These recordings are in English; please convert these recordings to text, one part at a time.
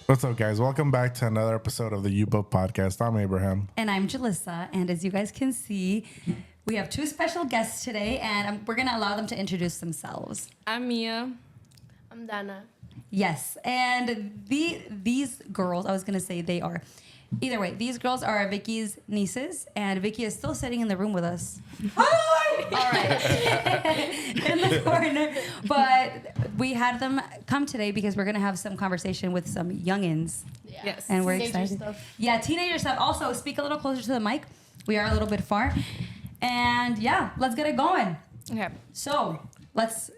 What's up, guys? Welcome back to another episode of the UBOF podcast. I'm Abraham. And I'm Julissa. And as you guys can see, we have two special guests today, and we're going to allow them to introduce themselves. I'm Mia. I'm Danna. Yes. And these girls, I was going to say they are. Either way, these girls are Vicky's nieces, and Vicky is still sitting in the room with us. Hi! All right. In the corner. But we had them come today because we're going to have some conversation with some youngins. Yeah. Yes. And we're Teenager excited. stuff. Yeah, teenager stuff. Also, speak a little closer to the mic. We are a little bit far. And yeah, let's get it going. Okay. So let's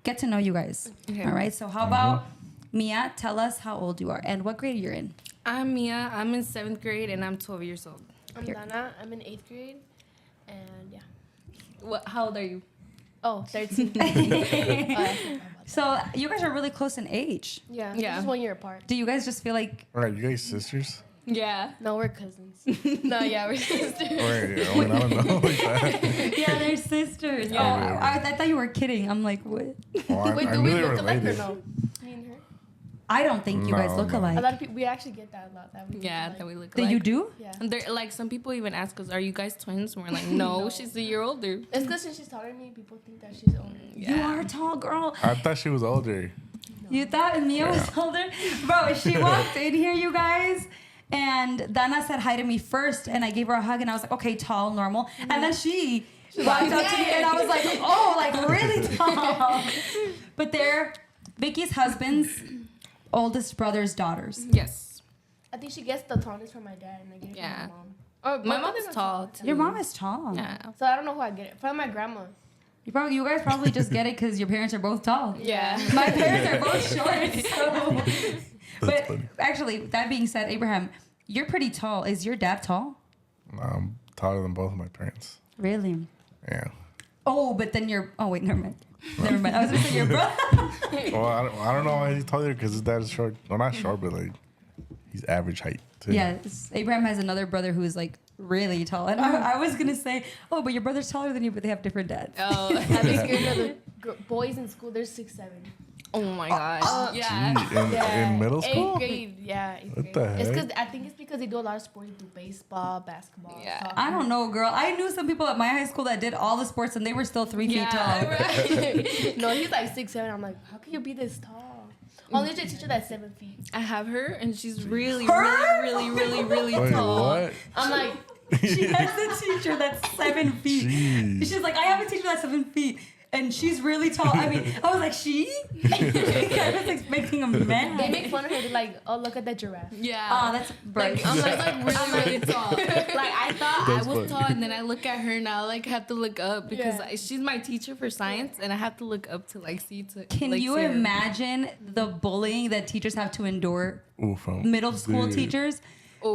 get to know you guys. Okay. All right. So how about Mia? Tell us how old you are and what grade you're in. I'm Mia. I'm in 7th grade and I'm 12 years old. I'm Here. Danna. I'm in 8th grade. And yeah. How old are you? Oh, 13. So you guys are really close in age. Yeah. Yeah. Just 1 year apart. Do you guys just feel like All right, you guys sisters? Yeah. No, we're cousins. No, yeah, we're sisters. Wait, I don't know like that. yeah, they're sisters? Yeah. Oh, I thought you were kidding. I'm like, what? Oh, Wait, I do knew we they were look alike or related. no? Me and her? I don't think you guys No, look no. A alike. lot of people, we actually get that a lot. That we Yeah, look that alike. we look That like. you do? Yeah. And they're like, some people even ask us, are you guys twins? And we're like, no, she's a year older. It's because since she's taller than me, people think that she's older. You are a tall girl. I thought she was older. You thought Mia was older? Bro, she walked in here, you guys, and Danna said hi to me first, and I gave her a hug, and I was like, okay, tall, normal. And then she walked up to me, and I was like, oh, like really tall. But they're Vicky's husband's oldest brother's daughters. Yes. I think she gets the tallest from my dad, and I get it Yeah. from my mom. Oh, My both mom of is them are tall, too. Your mom is tall. Yeah. So I don't know who I get it from. My grandma. You guys probably just get it because your parents are both tall. Yeah. My parents are both short, so. But funny. actually, that being said, Abraham, you're pretty tall. Is your dad tall? I'm taller than both of my parents. Really? Yeah. Oh, but then you're. Oh wait, never mind. Never mind. I was gonna say your brother. Well, I don't know why he's taller because his dad is short. Well, not short, but like he's average height too. Yes, Abraham has another brother who is like really tall, and I was gonna say, oh, but your brother's taller than you, but they have different dads. Oh, I'm scared of the boys in school. They're 6'7". oh my gosh. Yeah. Gee, in middle school? 8th grade, yeah. 8th What grade. the It's heck? because I think it's because they do a lot of sports. They do baseball, basketball. Yeah. soccer. I don't know, girl. I knew some people at my high school that did all the sports, and they were still 3 feet tall. Right. No, he's like 6'7". I'm like, how can you be this tall? Only there's a teacher that's 7 feet. I have her, and she's really, Her? really Wait, tall. what? I'm like, She has a teacher that's 7 feet. Jeez. She's like, I have a teacher that's 7 feet. And she's really tall. I mean, I was like, she? I was expecting a man. they make fun of her. They're like, oh, look at that giraffe. Yeah. Oh, that's right. Like, I'm like really tall. Like I thought That's I was funny. tall, and then I look at her now, like have to look up because Yeah. she's my teacher for science, and I have to look up to like see to. Can like, you see her. imagine the bullying that teachers have to endure? Ooh, from Middle school the- teachers?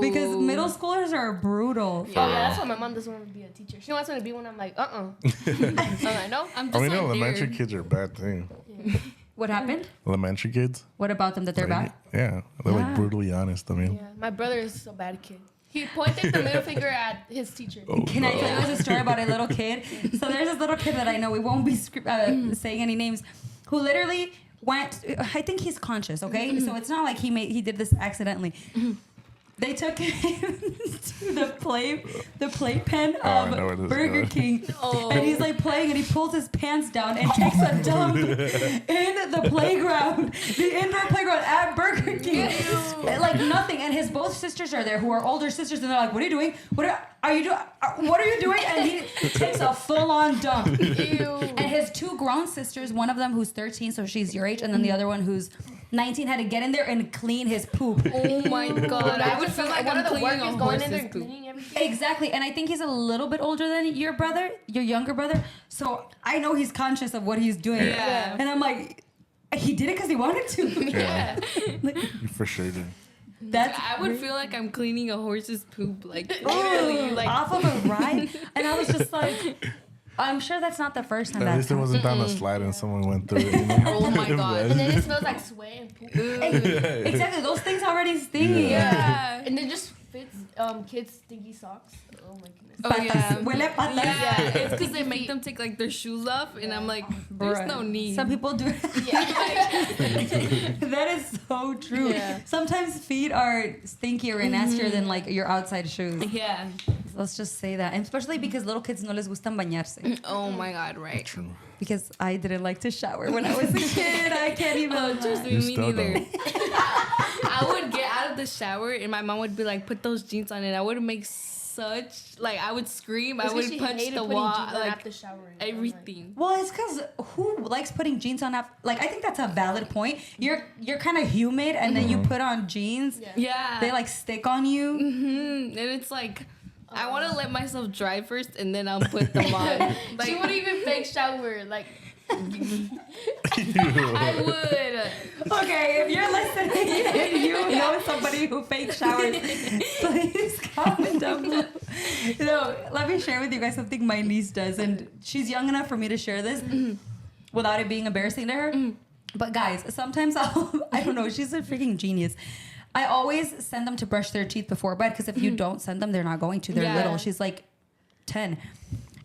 Because Ooh. middle schoolers are brutal. Yeah. Oh, yeah, that's why my mom doesn't want me to be a teacher. She wants me to be one. I'm like, I'm like, no. I'm just I mean, like elementary there. kids are bad too. What happened? Elementary kids? What about them that they're Like, bad? yeah. They're Yeah. like brutally honest. I mean, Yeah, my brother is a bad kid. He pointed the middle finger at his teacher. oh, Can I no. tell you guys a story about a little kid? So there's this little kid that I know, we won't be saying any names, who literally went, I think he's conscious, okay? So it's not like he did this accidentally. They took him to the playpen I know where this of is Burger going. King, Oh. and he's like playing, and he pulls his pants down and takes a dump in the playground, the indoor playground at Burger King, like nothing. And his both sisters are there, who are older sisters, and they're like, "What are you doing? What are you doing? What are you doing?" And he takes a full-on dump. Ew. And his two grown sisters, one of them who's 13, so she's your age, and then the other one who's 19, had to get in there and clean his poop. Oh my god! I would feel like one I'm of the cleaning workers a going in there horse's and poop. cleaning everything. Exactly, and I think he's a little bit older than your brother, your younger brother. So I know he's conscious of what he's doing. Yeah. And I'm like, he did it because he wanted to. Yeah. Like, You for sure did. that's I would feel like I'm cleaning a horse's poop, like Ooh, literally, like off of a ride, and I was just like, I'm sure that's not the first time At that's least it happened. wasn't down a slide and someone went through it. You know? oh my god. And then it smells like sweat and poop. Exactly, those things already stink. Yeah. And it just fits kids' stinky socks. Oh my goodness. Oh yeah. Huele patas. Yeah, it's because they make them take like their shoes off, and I'm like, there's no need. Some people do. That is so true. Yeah. Sometimes feet are stinkier and nastier than like your outside shoes. Yeah. Let's just say that, and especially because little kids no les gustan bañarse. Oh my God, right. True. Because I didn't like to shower when I was a kid. I can't even. Oh, trust me, You me still neither. don't. I would get out of the shower and my mom would be like, put those jeans on, and I would make such like I would scream, I would punch the wall, like after showering. everything. Well, it's because who likes putting jeans on? Like, I think that's a valid point. You're kind of humid, and then you put on jeans. Yeah. They like stick on you. And it's like I want to let myself dry first, and then I'll put them on. Like, She wouldn't even fake shower. Like, I would. Okay, if you're listening and you know somebody who fake showers, please comment down below. No, let me share with you guys something my niece does, and she's young enough for me to share this without it being embarrassing to her. But guys, sometimes I don't know, she's a freaking genius. I always send them to brush their teeth before bed, because if you don't send them, they're not going to. They're Yeah. little. She's like 10.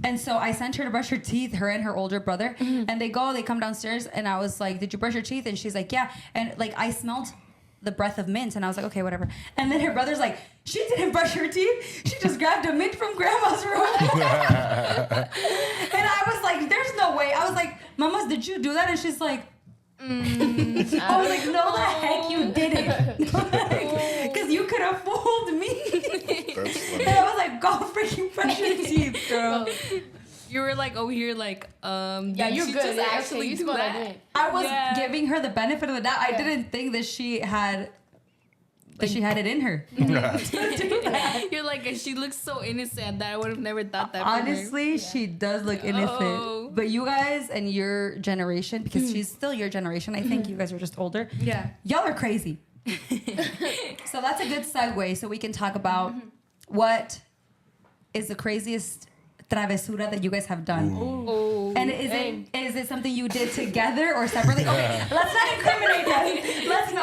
And so I sent her to brush her teeth, her and her older brother. And they come downstairs, and I was like, did you brush your teeth? And she's like, yeah. And like, I smelled the breath of mint, and I was like, okay, whatever. And then her brother's like, she didn't brush her teeth. She just grabbed a mint from grandma's room. And I was like, there's no way. I was like, Mamas, did you do that? And she's like, I was like, no, the heck you didn't. Because you could have fooled me. That's funny. And I was like, go freaking brush your teeth, girl. You were like over here, like, yeah, did you're she good. just Yeah, actually okay, you do scored that? that. I was Yeah. giving her the benefit of the doubt. I Yeah. didn't think that she had she had it in her. You're like, and she looks so innocent that I would have never thought that. from her. Honestly, she does look innocent. Oh. But you guys and your generation, because she's still your generation, I think you guys are just older. Yeah. Y'all are crazy. So that's a good segue, so we can talk about what is the craziest travesura that you guys have done. Oh. And is it something you did together or separately? Okay, let's not incriminate them.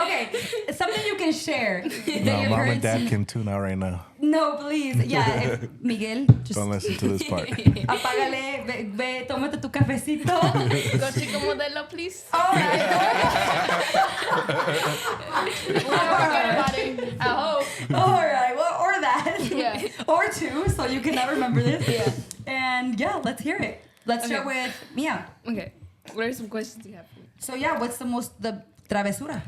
Okay, something you can share. that No, your mom and parents- dad can tune out right now. No, please. Yeah, Miguel, just Don't listen to this part. apágale, ve, tómate tu cafecito. Go chico modelo, please. All right. We'll forget about it. I hope. All right. Well, or that. Yeah. Or two, so you can never remember this. Yeah. And yeah, let's hear it. Let's start with Mia. Okay. What are some questions you have for me? So yeah, what's the travesura?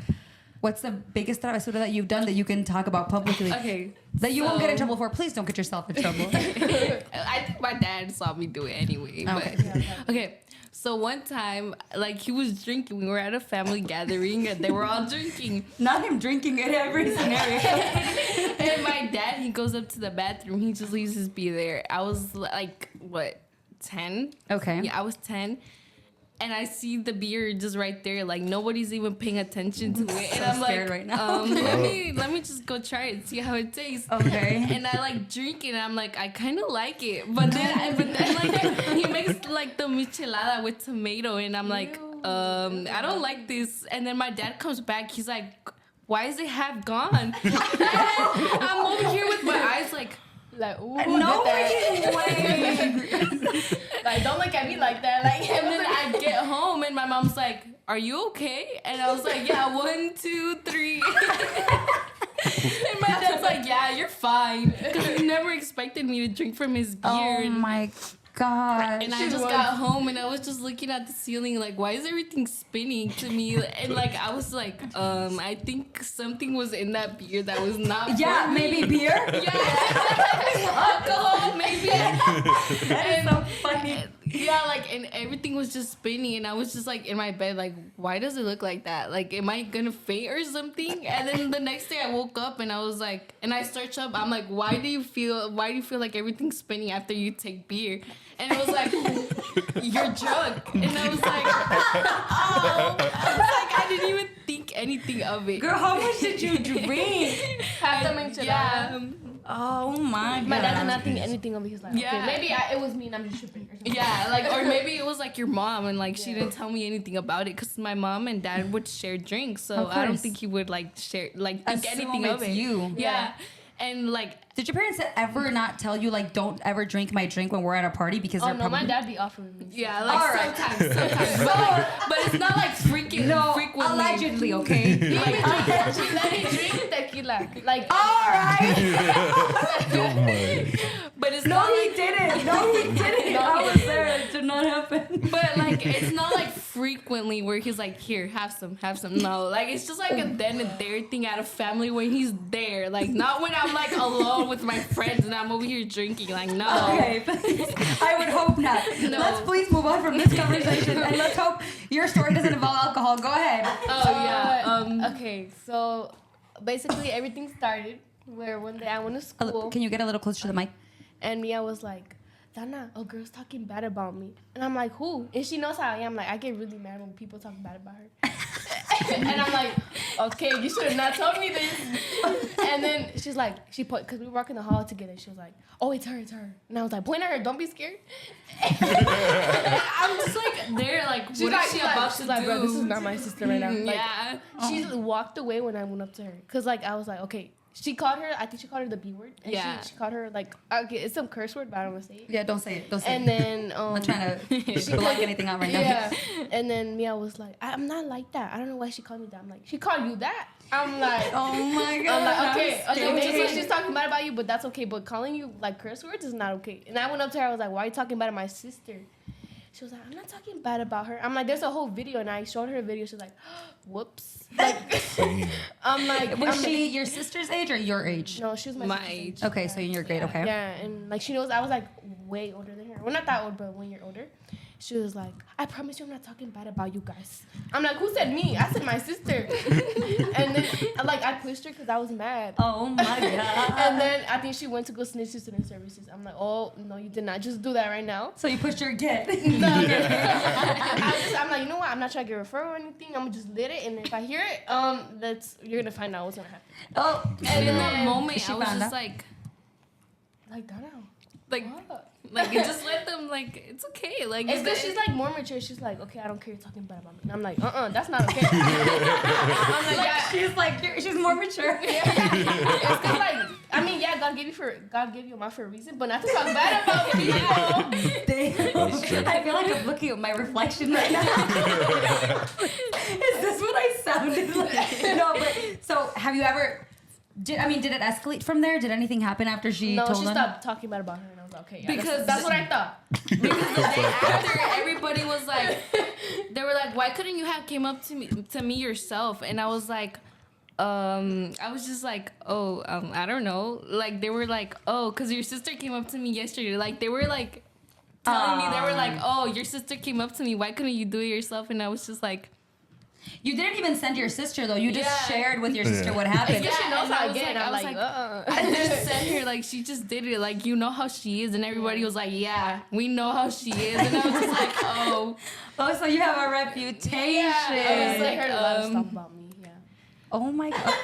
What's the biggest travesura that you've done that you can talk about publicly? Okay. That you won't get in so- trouble for. Please don't get yourself in trouble. I think my dad saw me do it anyway. Okay. But, okay. So one time, like, he was drinking. We were at a family gathering, and they were all drinking. Not him drinking in every scenario. And my dad, he goes up to the bathroom. He just leaves his beer there. I was like, what, 10? Okay. Yeah, I was 10. And I see the beer just right there, like nobody's even paying attention to it. And I'm scared like, right now. let me just go try it, see how it tastes. Okay. And I like drink it, and I'm like, I kind of like it, but then like he makes like the michelada with tomato, and I'm like, I don't like this. And then my dad comes back, he's like, why is it half gone? I'm over here with my eyes like, Ooh, No did that? way. Like, don't look at me like that. Like, and then I get home, and my mom's like, are you okay? And I was like, yeah, 1, 2, 3. And my dad's like, yeah, you're fine. Because he never expected me to drink from his beer. Oh my gosh. And I just got home, and I was just looking at the ceiling like, why is everything spinning to me? And like, I was like, I think something was in that beer that was not Yeah, for me. maybe beer. Yeah. Alcohol, maybe. That is so funny. Yeah, like, and everything was just spinning, and I was just like in my bed, like, why does it look like that? Like, am I gonna faint or something? And then the next day I woke up, and I was like, and I searched up, I'm like, why do you feel like everything's spinning after you take beer? And it was like, you're drunk. And I was like, oh, I didn't even think anything of it. Girl, how much did you drink? half the enchilada. Yeah. Oh my god. My dad did not think anything of it. He's like, Yeah. okay, maybe it was me and I'm just tripping. Or something. Yeah, like, or maybe it was like your mom, and like she didn't tell me anything about it, because my mom and dad would share drinks, so Of I don't course. think he would like share, like think Assume anything of it's it. you. Yeah. And like, Did your parents ever not tell you like don't ever drink my drink when we're at a party because Oh they're no, probably my dad be offering me. yeah, like Alright. sometimes, but it's not like freaking frequently. allegedly, okay? She Like, let me drink tequila. Like, all right. Oh my. But it's No, not he like, didn't. No, he didn't. I was there. It did not happen. but like it's not like frequently where he's like, here, have some. No, like it's just like a then and there thing at a family when he's there. Like not when I'm like alone with my friends and I'm over here drinking. Like no. Okay, I would hope not. No. Let's please move on from this conversation and let's hope your story doesn't involve alcohol. Go ahead. Oh yeah. okay, so basically everything started where one day I went to school Can you get a little closer to the mic? and Mia was like, Danna, a girl's talking bad about me. And I'm like, who? And she knows how I am. Like, I get really mad when people talk bad about her. And I'm like, okay, you should have not told me this. And then she's like, because we work in the hall together. She was like, oh, it's her. And I was like, point at her, don't be scared. I'm just like there, like She's what like, is she about to she's like, do? bro, this is not my sister right now. Like, Yeah. She walked away when I went up to her. Because, like, I was like, okay. She called her, I think she called her the B word. And Yeah. She called her, like, okay, it's some curse word, but I don't want to say it. Yeah, don't say it. Don't say And it. then, I'm not trying to block anything out right now. yeah. And then Mia was like, I'm not like that. I don't know why she called me that. I'm like, she called you that? I'm like, Oh my god. I'm like, I'm okay, scared. maybe she's talking bad about you, but that's okay. But calling you like curse words is not okay. And I went up to her, I was like, why are you talking bad about my sister? She was like, I'm not talking bad about her. I'm like, there's a whole video, and I showed her a video. She's like, whoops. Like, I'm like, Was she your sister's age or your age? no, she was my sister's age. Okay, so in your grade, okay. Yeah, and like she knows I was like way older than her. Well, not that old, but 1 year older. She was like, I promise you I'm not talking bad about you guys. I'm like, who said me? I said my sister. And then like I pushed her because I was mad. Oh my god. And then I think she went to go snitch to student services. I'm like, oh no, you did not. Just do that right now. So you pushed her again. No, I'm like, you know what? I'm not trying to get referral or anything. I'm gonna just let it, and if I hear it, you're gonna find out what's gonna happen. Oh, And in then that moment, she I was found just out. Like, Danna, like, what? like it just let them like it's okay. Like It's because she's like more mature. She's like, okay, I don't care you're talking bad about me. And I'm like, that's not okay. I'm like, yeah. She's more mature. It's cause like, I mean, yeah, God gave you a mouth for a reason, but not to talk bad about people. That's true. I feel like I'm looking at my reflection right now. Is this what I sounded like? No, but so have you ever? Did it escalate from there? Did anything happen after she No, told she them? stopped talking bad about her, and I was like, okay, yeah, Because that's what I thought. because the day after everybody was like, they were like, why couldn't you have came up to me yourself? And I was like, I was just like, I don't know. Like they were like, because your sister came up to me yesterday. Like they were like telling me, they were like, your sister came up to me. Why couldn't you do it yourself? And I was just like, You didn't even send your sister though. You just Yeah. shared with your sister Yeah. what happened. Yeah, she knows and how I I was get it. like- I'm I was like, I just sent her like she just did it. Like you know how she is, and everybody was like, yeah, we know how she is, and I was just like, oh, So you have a reputation. I was like, heard a lot of stuff about me. Yeah. Oh my god.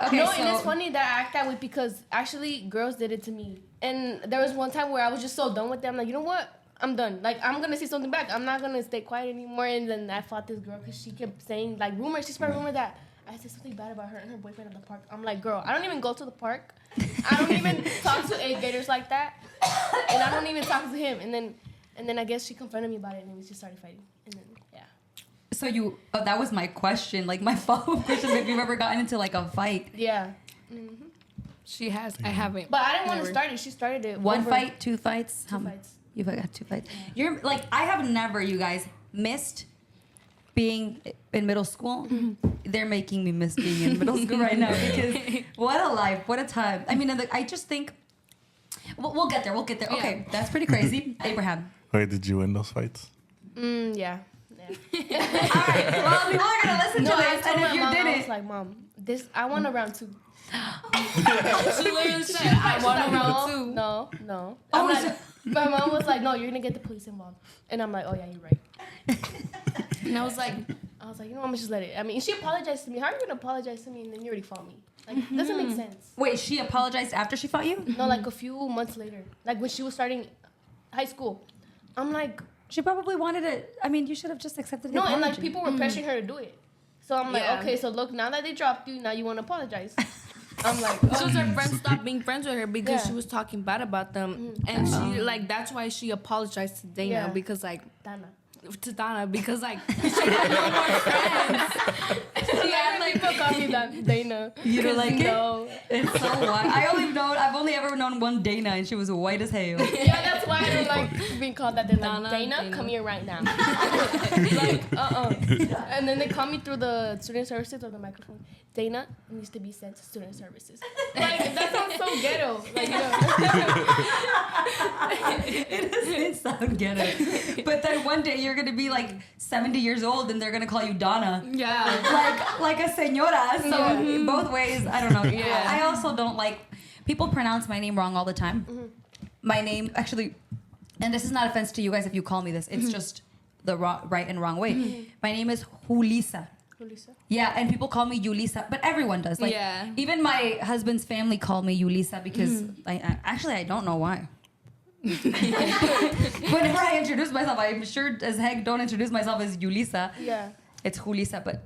Okay, No, so and it's funny that I act that way because actually girls did it to me. And there was one time where I was just so done with them. Like, you know what? I'm done. Like, I'm gonna say something back. I'm not gonna stay quiet anymore. And then I fought this girl because she kept saying like rumors. She spread rumor that I said something bad about her and her boyfriend at the park. I'm like, girl, I don't even go to the park. I don't even talk to 8th graders like that. And I don't even talk to him. And then I guess she confronted me about it, and then we just started fighting. And then yeah. So that was my question. Like my follow-up question, if you've ever gotten into like a fight. Yeah. she has. I haven't. But I didn't want to Never. start it. She started it. One over fight, two fights. Two fights. You've got 2 fights. You're like, I have never, you guys, missed being in middle school. They're making me miss being in middle school right now because what a life, what a time. I mean, I just think we'll get there. We'll get there. Yeah. Okay, that's pretty crazy. Abraham. Wait, did you win those fights? Yeah. All right. Well, people are gonna listen to I this, told and my if you mom, I didn't, was like, Mom, I want a round 2. She literally said, I She's want like, a round 2. No. Oh, I'm like, so- my mom was like, no, you're gonna get the police involved. And I'm like, oh yeah, you're right. And I was like, You know, I'm gonna just let it. I mean, she apologized to me. How are you gonna apologize to me and then you already fought me? Like, it doesn't make sense. wait, she apologized after she fought you? No, like a few months later, like when she was starting high school. I'm like, She probably wanted it. I mean, you should have just accepted the no, and apology. like people were pressuring her to do it. So I'm like, Yeah. okay, so look, now that they dropped you, now you want to apologize. I'm like, So her friends stopped being friends with her because Yeah. she was talking bad about them, and she like that's why she apologized to Dana Yeah. because like Danna. to Donna because like she had no more friends. She had like people call me Dana. You don't like it? No. It's so white. I've only ever known one Dana, and she was white as hell. Yeah, that's why I don't like being called that. They're like, Danna, Dana, Dana. come here right now. Like, And then they call me through the student services or the microphone. Dana needs to be sent to student services. Like, that sounds so ghetto. Like, you know. It doesn't sound ghetto. But then one day you're gonna be like 70 years old, and they're gonna call you Donna. Yeah. Like a señora. So Yeah. both ways, I don't know. Yeah. I also don't like people pronounce my name wrong all the time. My name actually, and this is not offense to you guys if you call me this. It's just the right and wrong way. My name is Julissa. Julissa. Yeah, and people call me Julissa, but everyone does. Like, Yeah. even my husband's family called me Julissa because I don't know why. Whenever I introduce myself, I'm sure as heck don't introduce myself as Julissa. Yeah. It's Julissa, but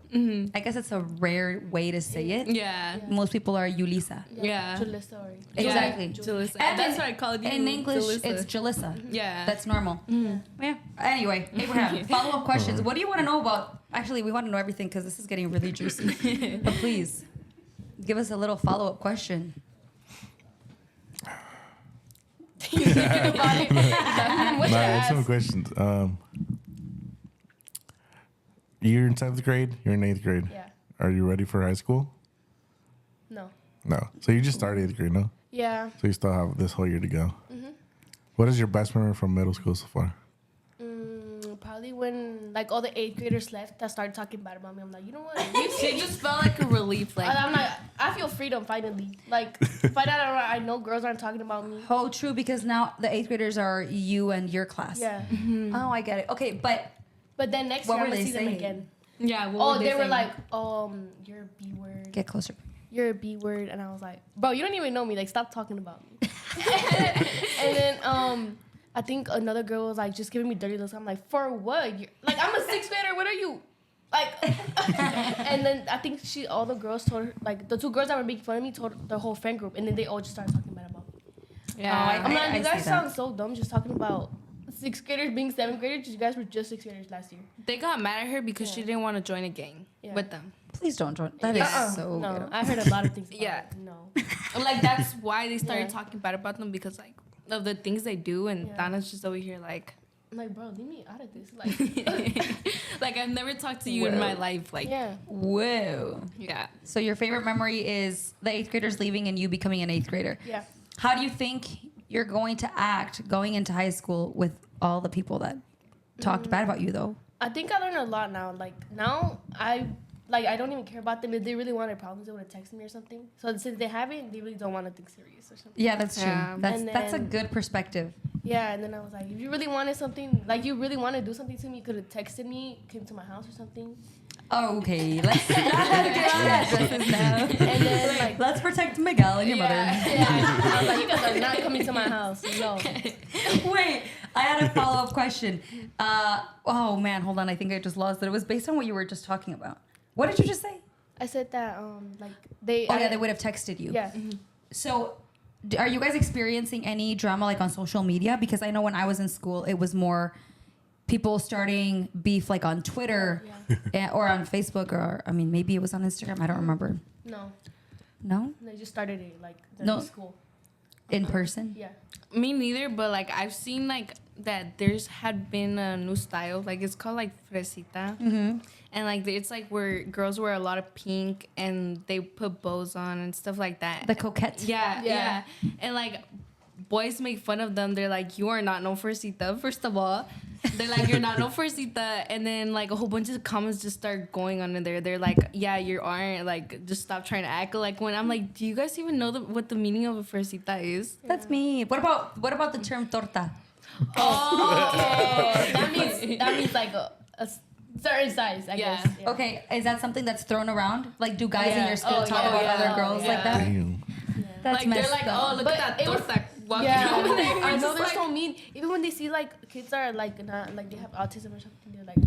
I guess it's a rare way to say it. Yeah. Most people are Julissa. Yeah. Julissa or Exactly. Julissa. And That's what I called you. In English, Julissa. it's Julissa. Yeah. That's normal. Yeah. Anyway, Abraham, follow-up questions. What do you want to know about? Actually, we want to know everything because this is getting really juicy. But please, give us a little follow-up question. What's Nah, your I have some ass? questions. You're in 7th grade. You're in 8th grade. Yeah. Are you ready for high school? No. No. So you just started 8th grade, no? Yeah. So you still have this whole year to go. What is your best memory from middle school so far? Probably when like all the 8th graders left that started talking bad about me. I'm like, you know what? She just felt like a relief. Like I'm like, I feel freedom finally. Like, find out I know girls aren't talking about me. Oh, true, because now the 8th graders are you and your class. Yeah. Oh, I get it. Okay, but But then next What year I'm were gonna they see them saying? again. yeah. What Oh, were they were saying? like, you're a B word. get closer. You're a B word, and I was like, bro, you don't even know me. Like, stop talking about me. And then I think another girl was like just giving me dirty looks. I'm like, for what? You're, like, I'm a 6th grader. What are you? Like, and then I think all the girls told her, like the 2 girls that were making fun of me told the whole friend group, and then they all just started talking bad about me. Yeah. I'm like, you guys see sound that. so dumb just talking about 6th graders being 7th graders. You guys were just 6th graders last year. They got mad at her because she Yeah. didn't want to join a gang Yeah. with them. Please don't join. That is so no. ghetto. I heard a lot of things. About Yeah. it. No. Like that's why they started Yeah. talking bad about them because like of the things they do, and Yeah. Danna's just over here like, I'm like, bro, leave me out of this. Like, like I've never talked to you in my life. Like, yeah. Whoa. yeah. So your favorite memory is the 8th graders leaving and you becoming an 8th grader. Yeah. How do you think you're going to act going into high school with all the people that talked bad about you, though? I think I learned a lot now. Like now, I don't even care about them. If they really wanted problems, they would have texted me or something. So since they haven't, they really don't want nothing serious or something. Yeah, that's true. Yeah. That's a And then- good perspective. Yeah, and then I was like, if you really wanted something, like you really want to do something to me, you could have texted me, came to my house or something. Okay, let's not get on addresses now. And then like, Let's protect Miguel and your yeah, I was like, you guys are not coming to my house. No. mother. Wait, I had a follow-up question. Oh man, hold on. I think I just lost it. It was based on what you were just talking about. What did you just say? I said that like they. Oh yeah, they would have texted you. Yeah. So, are you guys experiencing any drama like on social media? Because I know when I was in school, it was more people starting beef like on Twitter or on Facebook, or I mean, maybe it was on Instagram. I don't remember. No, No, they just started it like No. in school. in person. Yeah. Me neither, but like I've seen like that there's had been a new style, like it's called like fresita, and like it's like where girls wear a lot of pink and they put bows on and stuff like that. The coquette. Yeah, Yeah. yeah, and like boys make fun of them. They're like, you are not no fresita. First of all, they're like, you're not no fresita, and then like a whole bunch of comments just start going on in there. They're like, yeah, you aren't. Like, just stop trying to act like when I'm like, do you guys even know what the meaning of a fresita is? That's me. What about the term torta? Oh, that means like a certain size, I Yeah. guess. Yeah. Okay, is that something that's thrown around? Like, do guys in Yeah. your school Oh, talk yeah, about yeah. other girls Yeah. like that? Damn. That's Like messed they're like, up. oh, look But at that it was- torta walking Yeah, over there. I It's know just they're like- so mean. Even when they see like kids are like not like they have autism or something, they're like,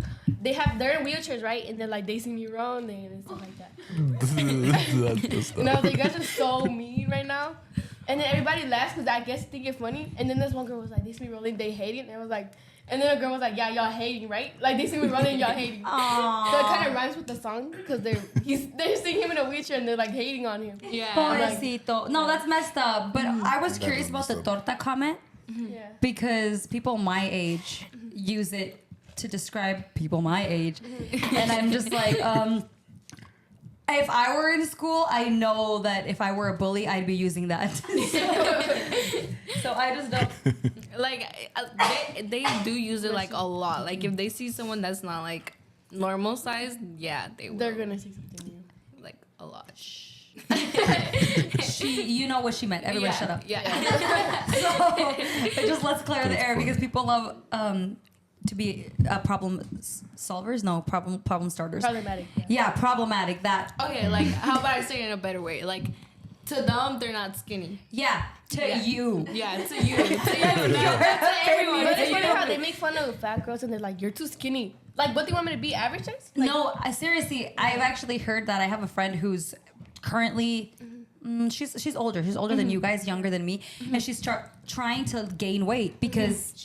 they're in wheelchairs, right? And then like they see me rolling and stuff like that. That's And I was like, you guys are so mean right now. And then everybody laughs because I guess think it's funny. And then this one girl was like, they see me rolling, they hating. And I was like, and then a girl was like, yeah, y'all hating, right? Like they see me rolling, y'all hating. Aww. So it kind of rhymes with the song because they're seeing him in a wheelchair and they're like hating on him. Yeah. Pobrecito. No, that's messed up. But I was curious about the messed up. torta comment Yeah. because people my age use it to describe people my age. And I'm just like, if I were in school, I know that if I were a bully, I'd be using that. So I just don't. Like they do use it like a lot. Like if they see someone that's not like normal size, yeah, They're gonna say something new. like a lot. You know what she meant. Everybody shut up. Yeah. So just let's clear the air because people love to be problem solvers. No, problem starters. Problematic. Yeah, problematic. That. Okay, like how about I say it in a better way? Like to them, they're not skinny. Yeah, to you. Yeah, to you. To you. No, to everyone. But To it's funny you. how they make fun of fat girls and they're like, you're too skinny. Like, what do you want me to be? Average size? Like, No, seriously, I've actually heard that. I have a friend who's currently. She's older. She's older than you guys, younger than me, and she's trying to gain weight because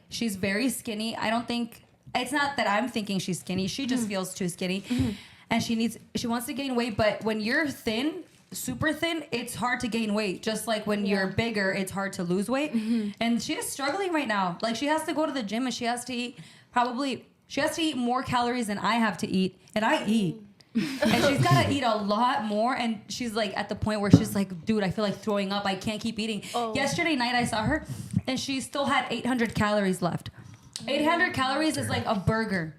she's very skinny. I don't think it's not that I'm thinking she's skinny. She just feels too skinny, and she wants to gain weight. But when you're thin, super thin, it's hard to gain weight. Just like when you're bigger, it's hard to lose weight. And she is struggling right now. Like she has to go to the gym and she has to eat more calories than I have to eat, and I eat. And she's got to eat a lot more, and she's like at the point where she's like, dude, I feel like throwing up. I can't keep eating. Yesterday night I saw her and she still had 800 calories left. 800 calories is like a burger.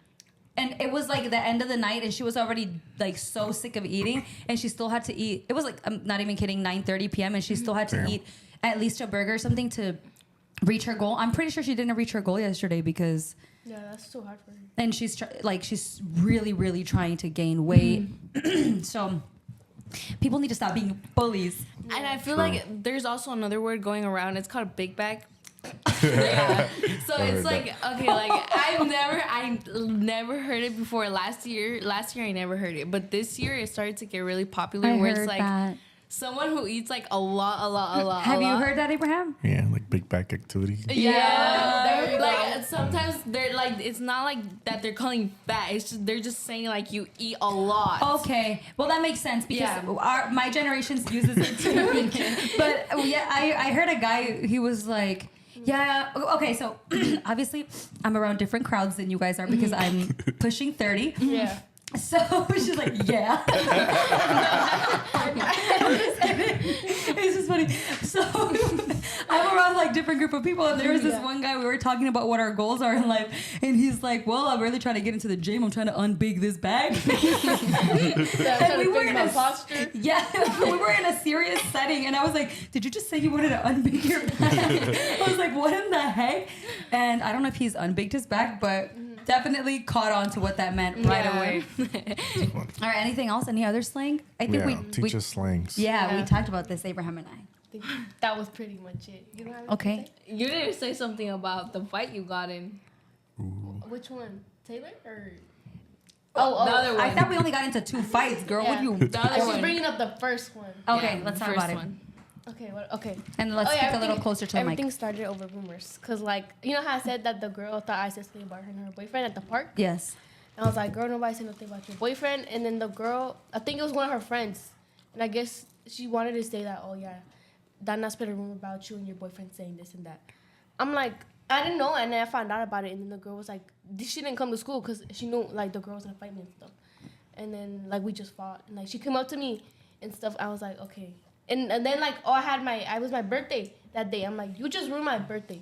And it was like the end of the night and she was already like so sick of eating and she still had to eat. It was like, I'm not even kidding, 9:30 p.m. and she still had to eat at least a burger or something to reach her goal. I'm pretty sure she didn't reach her goal yesterday because... Yeah, that's so hard for her. And she's really, really trying to gain weight. So people need to stop being bullies. And I feel like there's also another word going around. It's called big bag. Yeah. So it's like okay, like I never heard it before. Last year I never heard it, but this year it started to get really popular. I where heard it's like that. someone who eats like a lot. Have you heard that, Abraham? Yeah, like big back activity. Yeah, There you like sometimes they're like it's not like that they're calling fat. It's just they're just saying like you eat a lot. Okay, well that makes sense because my generation uses it too. But yeah, I heard a guy. He was like, yeah. Okay, so obviously I'm around different crowds than you guys are because I'm pushing 30. Yeah. So she's like, yeah. It's just funny. So I'm around like different group of people, and there was this one guy. We were talking about what our goals are in life, and he's like, "Well, I'm really trying to get into the gym. I'm trying to unbig this bag." And we were in a posture. Yeah, we were in a serious setting, and I was like, "Did you just say you wanted to unbig your bag?" I was like, "What in the heck?" And I don't know if he's unbigged his bag, but. Definitely caught on to what that meant right away. All right, anything else? Any other slang? I think we teach us slangs. Yeah, we talked about this, Abraham and I. think that was pretty much it. You know Okay. You didn't say something about the fight you got in. Which one? Taylor or? The other one. I thought we only got into 2 fights, girl. Yeah. What do you? The other She's one. bringing up the first one. Okay, Yeah, let's the talk first about it. one. Okay, okay. And let's speak a little closer to the mic. Everything started over rumors. Because, like, you know how I said that the girl thought I said something about her and her boyfriend at the park? Yes. And I was like, girl, nobody said nothing about your boyfriend. And then the girl, I think it was one of her friends. And I guess she wanted to say that, oh, yeah, Danna spread a rumor about you and your boyfriend saying this and that. I'm like, I didn't know. And then I found out about it. And then the girl was like, she didn't come to school because she knew, like, the girl was going to fight me and stuff. And then, like, we just fought. And, like, she came up to me and stuff. I was like, okay. And then, like, it was my birthday that day. I'm like, you just ruined my birthday.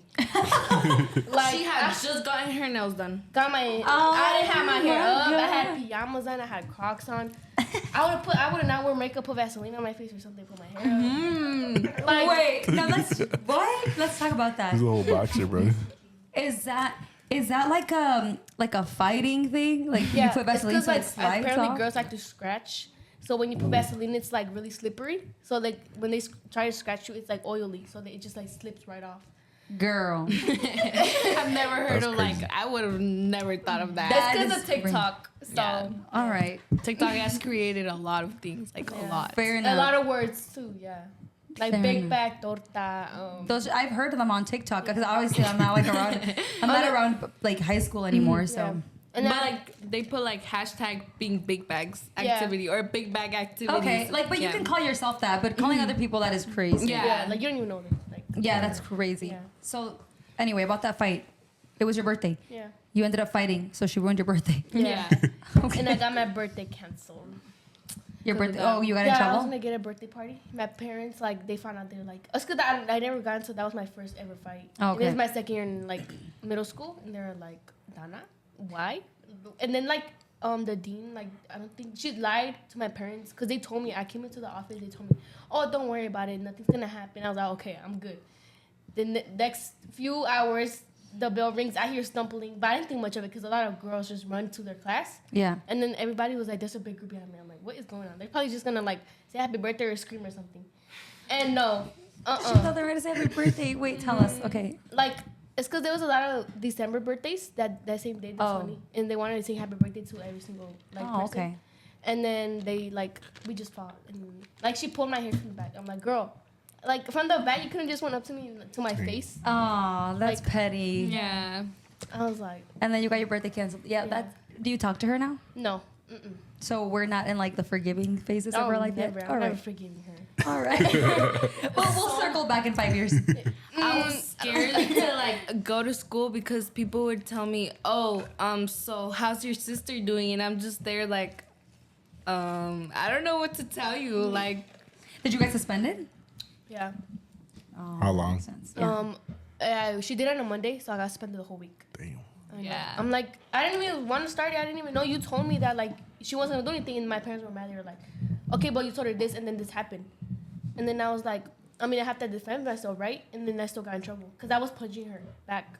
Like, she had just gotten her nails done. I didn't have my hair up. I had pajamas on. I had Crocs on. I would not wear makeup, put Vaseline on my face or something, put my hair up. Like, wait, no, let's talk about that. He's a whole boxer, bro. Is that like a fighting thing? Like you put Vaseline so it slides apparently off? girls like to scratch. So when you put Vaseline, it's like really slippery. So like when they try to scratch you, it's like oily. So it just like slips right off. Girl. I've never heard That's of crazy. I would have never thought of that. That's That because is of TikTok. So Yeah. All right. TikTok has created a lot of things, like a Yeah. lot. Fair enough. a lot of words too. Yeah, like Fair big enough. bag torta. Those I've heard of them on TikTok because obviously I'm not like around. I'm not around like high school anymore. So Yeah. And But then like they put like hashtag being big bags Yeah. activity or big bag activities. okay, like but you Yeah. can call yourself that, but calling other people that is crazy. Yeah. yeah, like you don't even know this. Like Yeah, that's crazy. Yeah. So anyway, about that fight, it was your birthday. yeah. You ended up fighting, so she ruined your birthday. Yeah. Okay. And I got my birthday canceled. Your Because of birthday. that. Oh, you got in Yeah, I was trouble. gonna get a birthday party. My parents like they found out they're like, it's because I never got into that was my first ever fight. Oh, And okay. it was my second year in like middle school, and they're like, Danna, why? And then like the dean like I don't think she lied to my parents because they told me I came into the office. They told me, oh, don't worry about it, nothing's gonna happen. I was like, okay, I'm good. Then the next few hours. The bell rings. I hear stumbling, but I didn't think much of it because a lot of girls just run to their class. Yeah. And then everybody was like, there's a big group behind me. I'm like, what is going on? They're probably just gonna like say happy birthday or scream or something. And no, She thought they were gonna say happy birthday. Wait, tell us. Okay. like it's because there was a lot of December birthdays that same day, the Oh. 20, and they wanted to sing happy birthday to every single like Oh, person. okay. And then they like we just fought and like she pulled my hair from the back. I'm like, girl, like from the back you couldn't just went up to me to my face. Oh, that's Like- petty. Yeah. I was like, And then you got your birthday canceled. Yeah, Yeah. that. Do you talk to her now? no. Mm-mm. So we're not in like the forgiving phases of Oh, her life never. yet. I'm All never right. forgiving her. All right. well, we'll circle back in 5 years. I was scared to like go to school because people would tell me, "Oh, so how's your sister doing?" And I'm just there like, I don't know what to tell you. Like, Did you get suspended? Yeah. Oh, How long? makes sense. Yeah. She did it on a Monday, so I got suspended the whole week. Damn. I know. Yeah. I'm like, I didn't even want to start it. I didn't even know you told me that like she wasn't gonna do anything, and my parents were mad. They were like, okay, but you told her this, and then this happened, and then I was like, I mean, I have to defend myself, right? And then I still got in trouble because I was punching her back.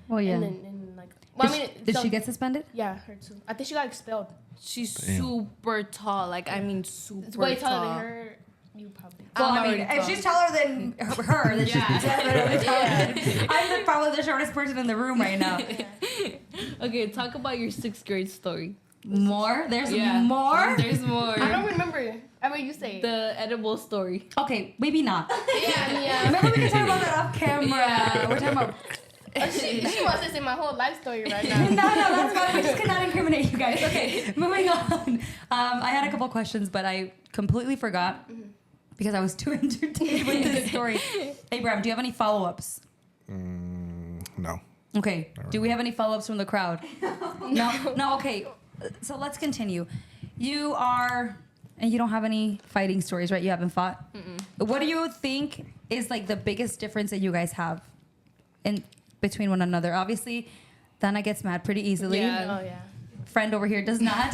Well, yeah. And then and like, well, I mean, Did so- she get suspended? Yeah, her too. I think she got expelled. she's Damn. super tall. Like, I mean, super It's way tall. taller than her. You probably. Well, I'm I mean, already if tall. she's taller than her, then she's Yeah. definitely taller. I'm probably the shortest person in the room right now. Okay, talk about your 6th grade story. More? There's Yeah. more? There's more. I don't remember. I mean, you say it. The edible story. Okay, maybe not. Yeah. Remember we can talk about that off camera. Yeah. We're talking about... She wants to say my whole life story right no, now. that's fine. We just cannot incriminate you guys. Okay, moving on. I had a couple questions, but I completely forgot because I was too entertained with this story. Abraham, do you have any follow-ups? No. Okay. Do we have any follow-ups from the crowd? No. No. Okay. So let's continue. You are, and you don't have any fighting stories, right? You haven't fought. What do you think is like the biggest difference that you guys have in between one another? Obviously, Danna gets mad pretty easily. Yeah. Oh yeah. Friend over here does not.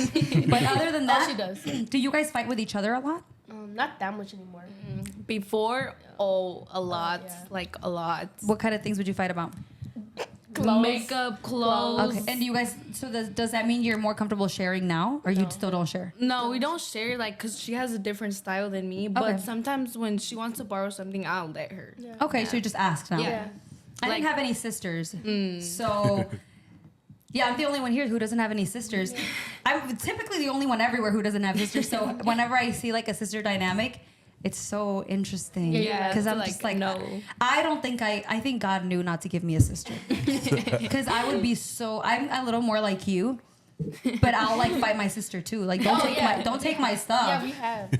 But other than that, she does. Do you guys fight with each other a lot? Not that much anymore. Before, a lot. yeah. Like, a lot. What kind of things would you fight about? Clothes. Makeup, clothes. Okay. And do you guys? So does that mean you're more comfortable sharing now, or you No. still don't share? No, we don't share, like, because she has a different style than me. But Okay. sometimes when she wants to borrow something, I'll let her. Yeah. Okay, so you just asked now. Yeah. I Like- didn't have any sisters, so yeah, I'm the only one here who doesn't have any sisters. I'm typically the only one everywhere who doesn't have sisters. So whenever I see like a sister dynamic, it's so interesting. Yeah, because to, I'm like, just like, know. I don't think I think God knew not to give me a sister because I would be so. I'm a little more like you. But I'll like fight my sister too. Like don't Oh, take yeah. my don't take my stuff. Yeah, we have.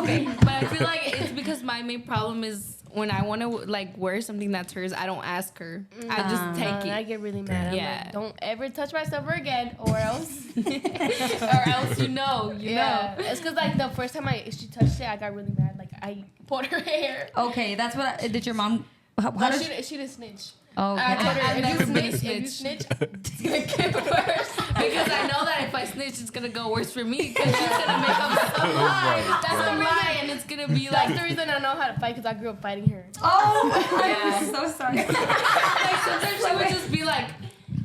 Okay. But I feel like it's because my main problem is when I want to like wear something that's hers, I don't ask her. I just take I it. get really mad. I'm Yeah. like, don't ever touch my stuff again, or else. Or else you know. It's because like the first time she touched it, I got really mad. Like I pulled her hair. Okay, that's what. Did your mom? How No, did? she didn't snitch. Oh, I told okay. her I've if never you been a snitch, snitch. it's gonna get worse. Because I know that if I snitch, it's gonna go worse for me. Because she's gonna make up some lie. That's the a reason- lie, and it's gonna be That's like. the reason I know how to fight because I grew up fighting her. Oh, Yeah. I'm so sorry. Like sometimes she would just be like,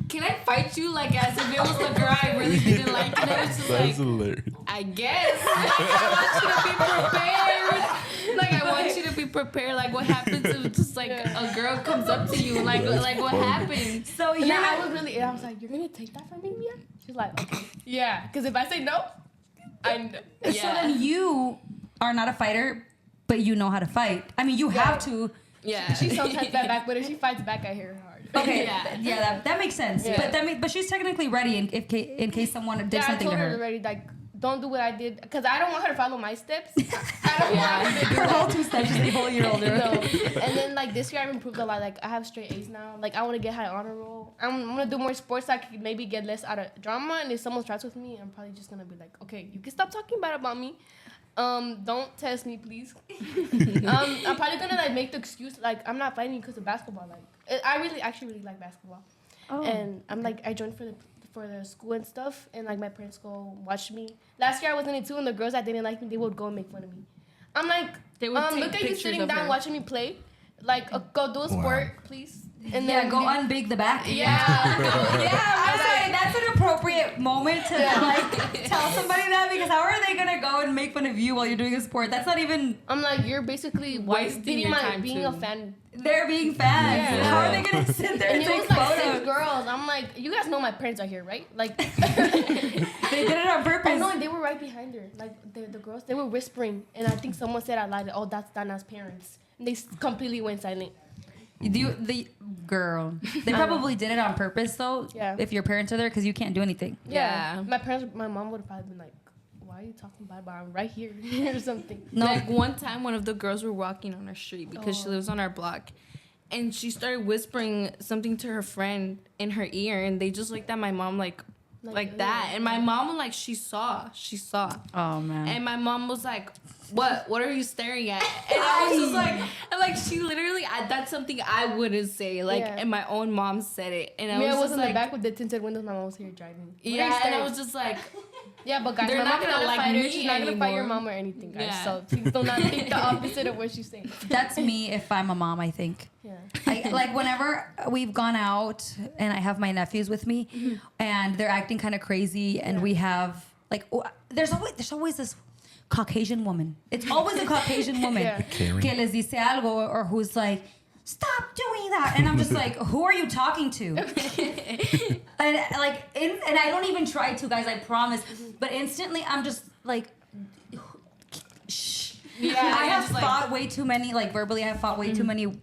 "Can I fight you?" Like as if it was the girl I really didn't like, and it was just That's like, hilarious. I guess. Like, I want you to be prepared. Like I want you to be prepared. Like, what happens if just like a girl comes up to you? Like what happened? So And yeah, I was like, you're gonna take that from me, Mia? She's like, okay, yeah. Because if I say no, I know. So then you are not a fighter, but you know how to fight. I mean, you have to. Yeah. She sometimes fight back, but if she fights back, I hear her hard. Okay, Yeah. that makes sense. Yeah. But she's technically ready in case someone did something I to told her her. already, like, don't do what I did, because I don't want her to follow my steps. I don't want her to do Her that. whole 2 steps, she's a whole year older. No. And then like this year I've improved a lot. Like I have straight A's now. Like I want to get high honor roll. I'm gonna do more sports so I can maybe get less out of drama. And if someone starts with me, I'm probably just gonna be like, okay, you can stop talking bad about me. Don't test me, please. I'm probably gonna like make the excuse like I'm not fighting because of basketball. Like I actually really like basketball. Oh. And I'm like I joined for the school and stuff, and like my parents go watch me. Last year I was in it too, and the girls that didn't like me, they would go and make fun of me. I'm like, They would take look at you pictures sitting of down her. watching me play. Like, go do a squirt, please. And Yeah, then go unbig the back. Yeah. I was like, that's an appropriate moment to like tell somebody that, because how are they gonna go and make fun of you while you're doing a sport? That's not even. I'm like, you're basically Wasting being your time being too. a fan. They're being fans. Yeah. How are they gonna sit there and And it take was like 6 photos? girls. I'm like, you guys know my parents are here, right? Like, They did it on I purpose. know, and they were right behind her. Like the girls, they were whispering, and I think someone said out loud, "Oh, that's Danna's parents." And they completely went silent. The girl. They probably did it on purpose though. Yeah. If your parents are there, because you can't do anything. Yeah. My mom would have probably been like, "Why are you talking bad about I'm right here or something?" No. Like one time, one of the girls were walking on our street because she lives on our block, and she started whispering something to her friend in her ear, and they just looked at my mom like that, and my mom like she saw, Oh man. and my mom was like, what are you staring at? And I was just like, and like she literally, that's something I wouldn't say, like, Yeah. and my own mom said it, and I I was was just in like, the back with the tinted windows. My mom was here driving. What are you yeah, and I staring? was just like, Yeah, but guys, They're my not mom's gonna not a like fighter. me She's not gonna fight your anymore. mom or anything, guys. Yeah. So please do not think the opposite of what she's saying. That's me if I'm a mom, I think. Yeah. Like whenever we've gone out and I have my nephews with me and they're acting kind of crazy and we have like there's always this Caucasian woman. It's always a Caucasian woman Yeah. que les dice algo or who's like, stop doing that, and I'm just like, who are you talking to? And like and I don't even try to, guys, I promise, but instantly I'm just like, shh. yeah, I have just like, fought way too many, like verbally, I have fought way too many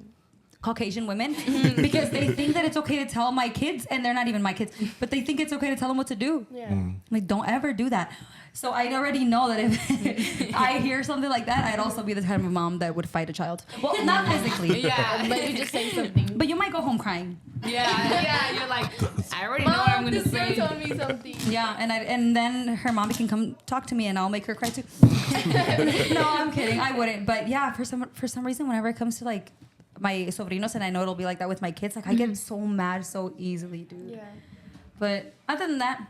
Caucasian women because they think that it's okay to tell my kids, and they're not even my kids, but they think it's okay to tell them what to do. Yeah. Like, don't ever do that. So I already know that if I hear something like that, I'd also be the type of mom that would fight a child. Well, not physically. yeah, Maybe just say something. But you might go home crying. yeah, you're like, I already know what I'm Mom, gonna this girl say. told me something. Yeah, and then her mommy can come talk to me, and I'll make her cry too. No, I'm kidding. I wouldn't. But yeah, for some reason, whenever it comes to like my sobrinos, and I know it'll be like that with my kids, like I get so mad so easily, dude. Yeah. But other than that,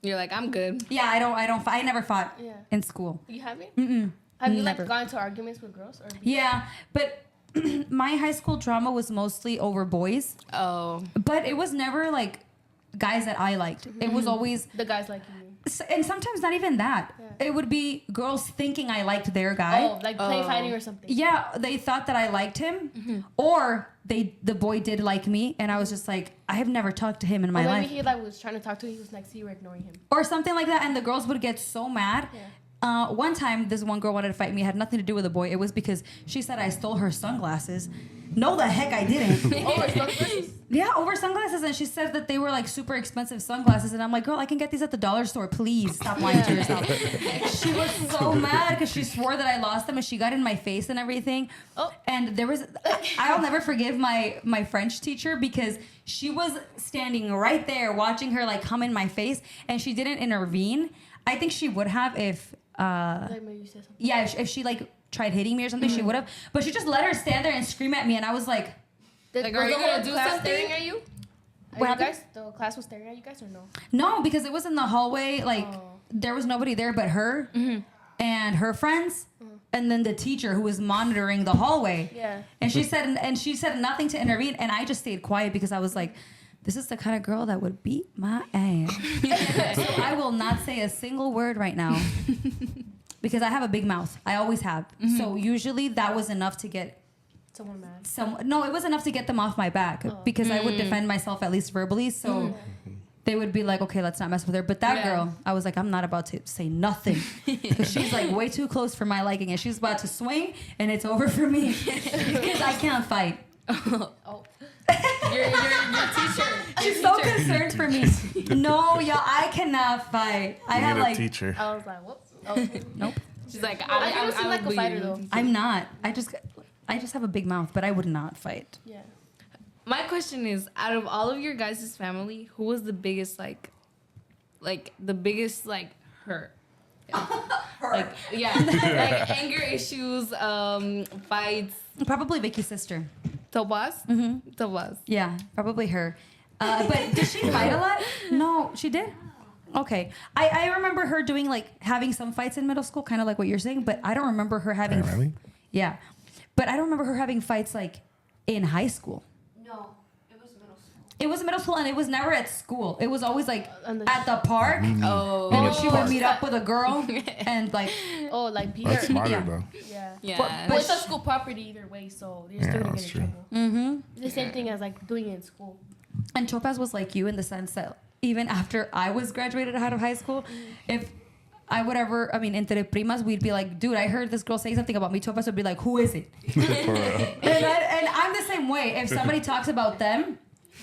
You're like, I'm good. yeah, I never fought Yeah. in school. You haven't? Mm-mm. Have you Never. like gone into arguments with girls or? Yeah, but my high school drama was mostly over boys, Oh, but it was never like guys that I liked. It was always, The guys like you. and sometimes not even that. Yeah. It would be girls thinking I liked their guy. Oh, like play Oh. fighting or something. Yeah, they thought that I liked him, or the boy did like me, and I was just like, I have never talked to him in Or my maybe life, he like was trying to talk to you. He was next to you, were ignoring him. or something like that, and the girls would get so mad. Yeah. One time, this one girl wanted to fight me. It had nothing to do with the boy. It was because she said I stole her sunglasses. No, the heck I didn't. Oh, it's sunglasses. Yeah, over sunglasses, and she said that they were like super expensive sunglasses, and I'm like, girl, I can get these at the dollar store. Please stop lying to yourself. She was so mad because she swore that I lost them, and she got in my face and everything. Oh. And there was, I'll never forgive my French teacher because she was standing right there watching her like come in my face, and she didn't intervene. I think she would have if. Like maybe you said something. Yeah, if she like tried hitting me or something, she would have. But she just let her stand there and scream at me, and I was like, Like, Was are you the gonna whole do class something? staring at you? What You happened? guys, the class was staring at you guys or no? no, because it was in the hallway. Like there was nobody there but her and her friends, and then the teacher who was monitoring the hallway. Yeah. And she said nothing to intervene, and I just stayed quiet because I was like, this is the kind of girl that would beat my ass. So I will not say a single word right now because I have a big mouth. I always have. So usually that was enough to get Someone mad. no, it was enough to get them off my back because I would defend myself at least verbally. So they would be like, okay, let's not mess with her. But that girl, I was like, I'm not about to say nothing because she's like way too close for my liking, and she's about to swing, and it's over for me because I can't fight. Your teacher. She's so concerned for me. No, y'all, I cannot fight. I have need a like teacher. I was like, whoops. Oh. nope. She's like, I don't seem like a fighter though. I'm not. I just have a big mouth, but I would not fight. Yeah. My question is, out of all of your guys' family, who was the biggest like the biggest hurt? Like like anger issues, fights. Probably Vicky's sister. Tobas? Tobas. Yeah, probably her. But did she fight a lot? No, she did. Okay, I remember her doing having some fights in middle school, kind of like what you're saying. But I don't remember her having. Really? Yeah, but I don't remember her having fights in high school. No, it was middle school. It was middle school, and it was never at school. It was always at the park. Oh. And she would meet up with a girl and Oh, like Peter. That's smarter Yeah. though. Yeah. Yeah. But it's a school property either way, so you're still gonna that's get true. in trouble. Mm-hmm. The same thing as doing it in school. And Topaz was like you in the sense that even after I was graduated out of high school, if I would ever, entre primas, we'd be like, dude, I heard this girl say something about me. Topaz would be like, who is it? For real. and I'm the same way. If somebody talks about them,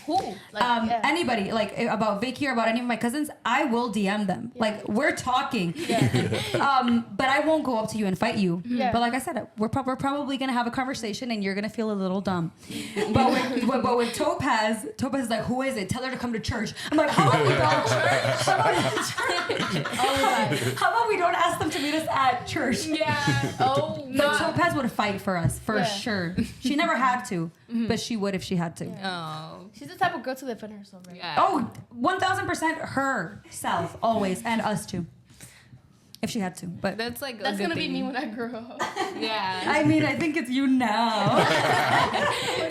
Who? anybody, about Vicky or about any of my cousins, I will DM them. We're talking. But I won't go up to you and fight you. Yeah. But like I said, we're probably going to have a conversation and you're going to feel a little dumb. But with Topaz is like, who is it? Tell her to come to church. I'm like, how about we don't church? How about we don't ask them to meet us at church? Yeah. Oh. But Topaz would fight for us, for sure. She never had to, but she would if she had to. Oh. She's the type of girl to defend herself, right? Yeah. Oh, 1,000% herself, always, and us too. If she had to, but That's a That's good gonna be thing. me when I grow up. Yeah. I think it's you now.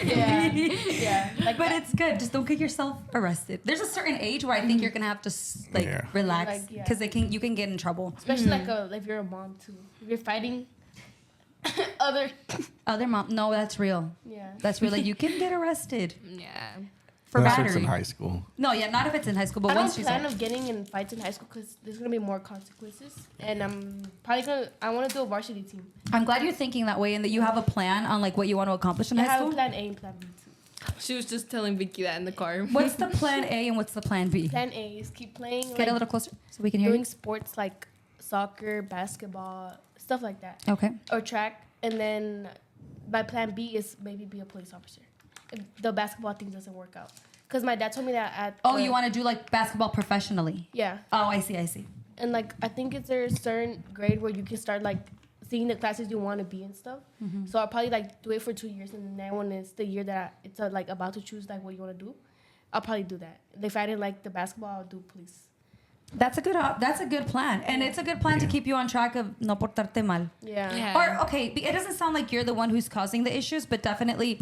Yeah. But it's good. Just don't get yourself arrested. There's a certain age where I think you're gonna have to relax because you can get in trouble. Especially if you're a mom too. If you're fighting Other mom, no, that's real. Yeah. That's real. You can get arrested Yeah. for Unless it's battery. in high school. No, yeah, not if it's in high school. But I don't once she's plan on getting in fights in high school because there's gonna be more consequences, and I'm probably I want to do a varsity team. I'm glad you're thinking that way and that you have a plan on what you want to accomplish in I high have school. a plan A and plan B too. She was just telling Vicky that in the car. What's the plan A and what's the plan B? Plan A is keep playing, Get a little closer so we can hear doing you. sports like soccer, basketball, stuff like that, Okay. or track, and then my plan B is maybe be a police officer if the basketball thing doesn't work out. Because my dad told me that at Oh, you want to do basketball professionally? yeah, Oh, I see. and I think it's there a certain grade where you can start seeing the classes you want to be and stuff. Mm-hmm. So I'll probably do it for 2 years, and then that one is the year that it's about to choose what you want to do. I'll probably do that. If I didn't like the basketball, I'll do police. That's a good plan, and it's a good plan to keep you on track of no portarte mal. Yeah. Yeah. Or okay, it doesn't sound like you're the one who's causing the issues, but definitely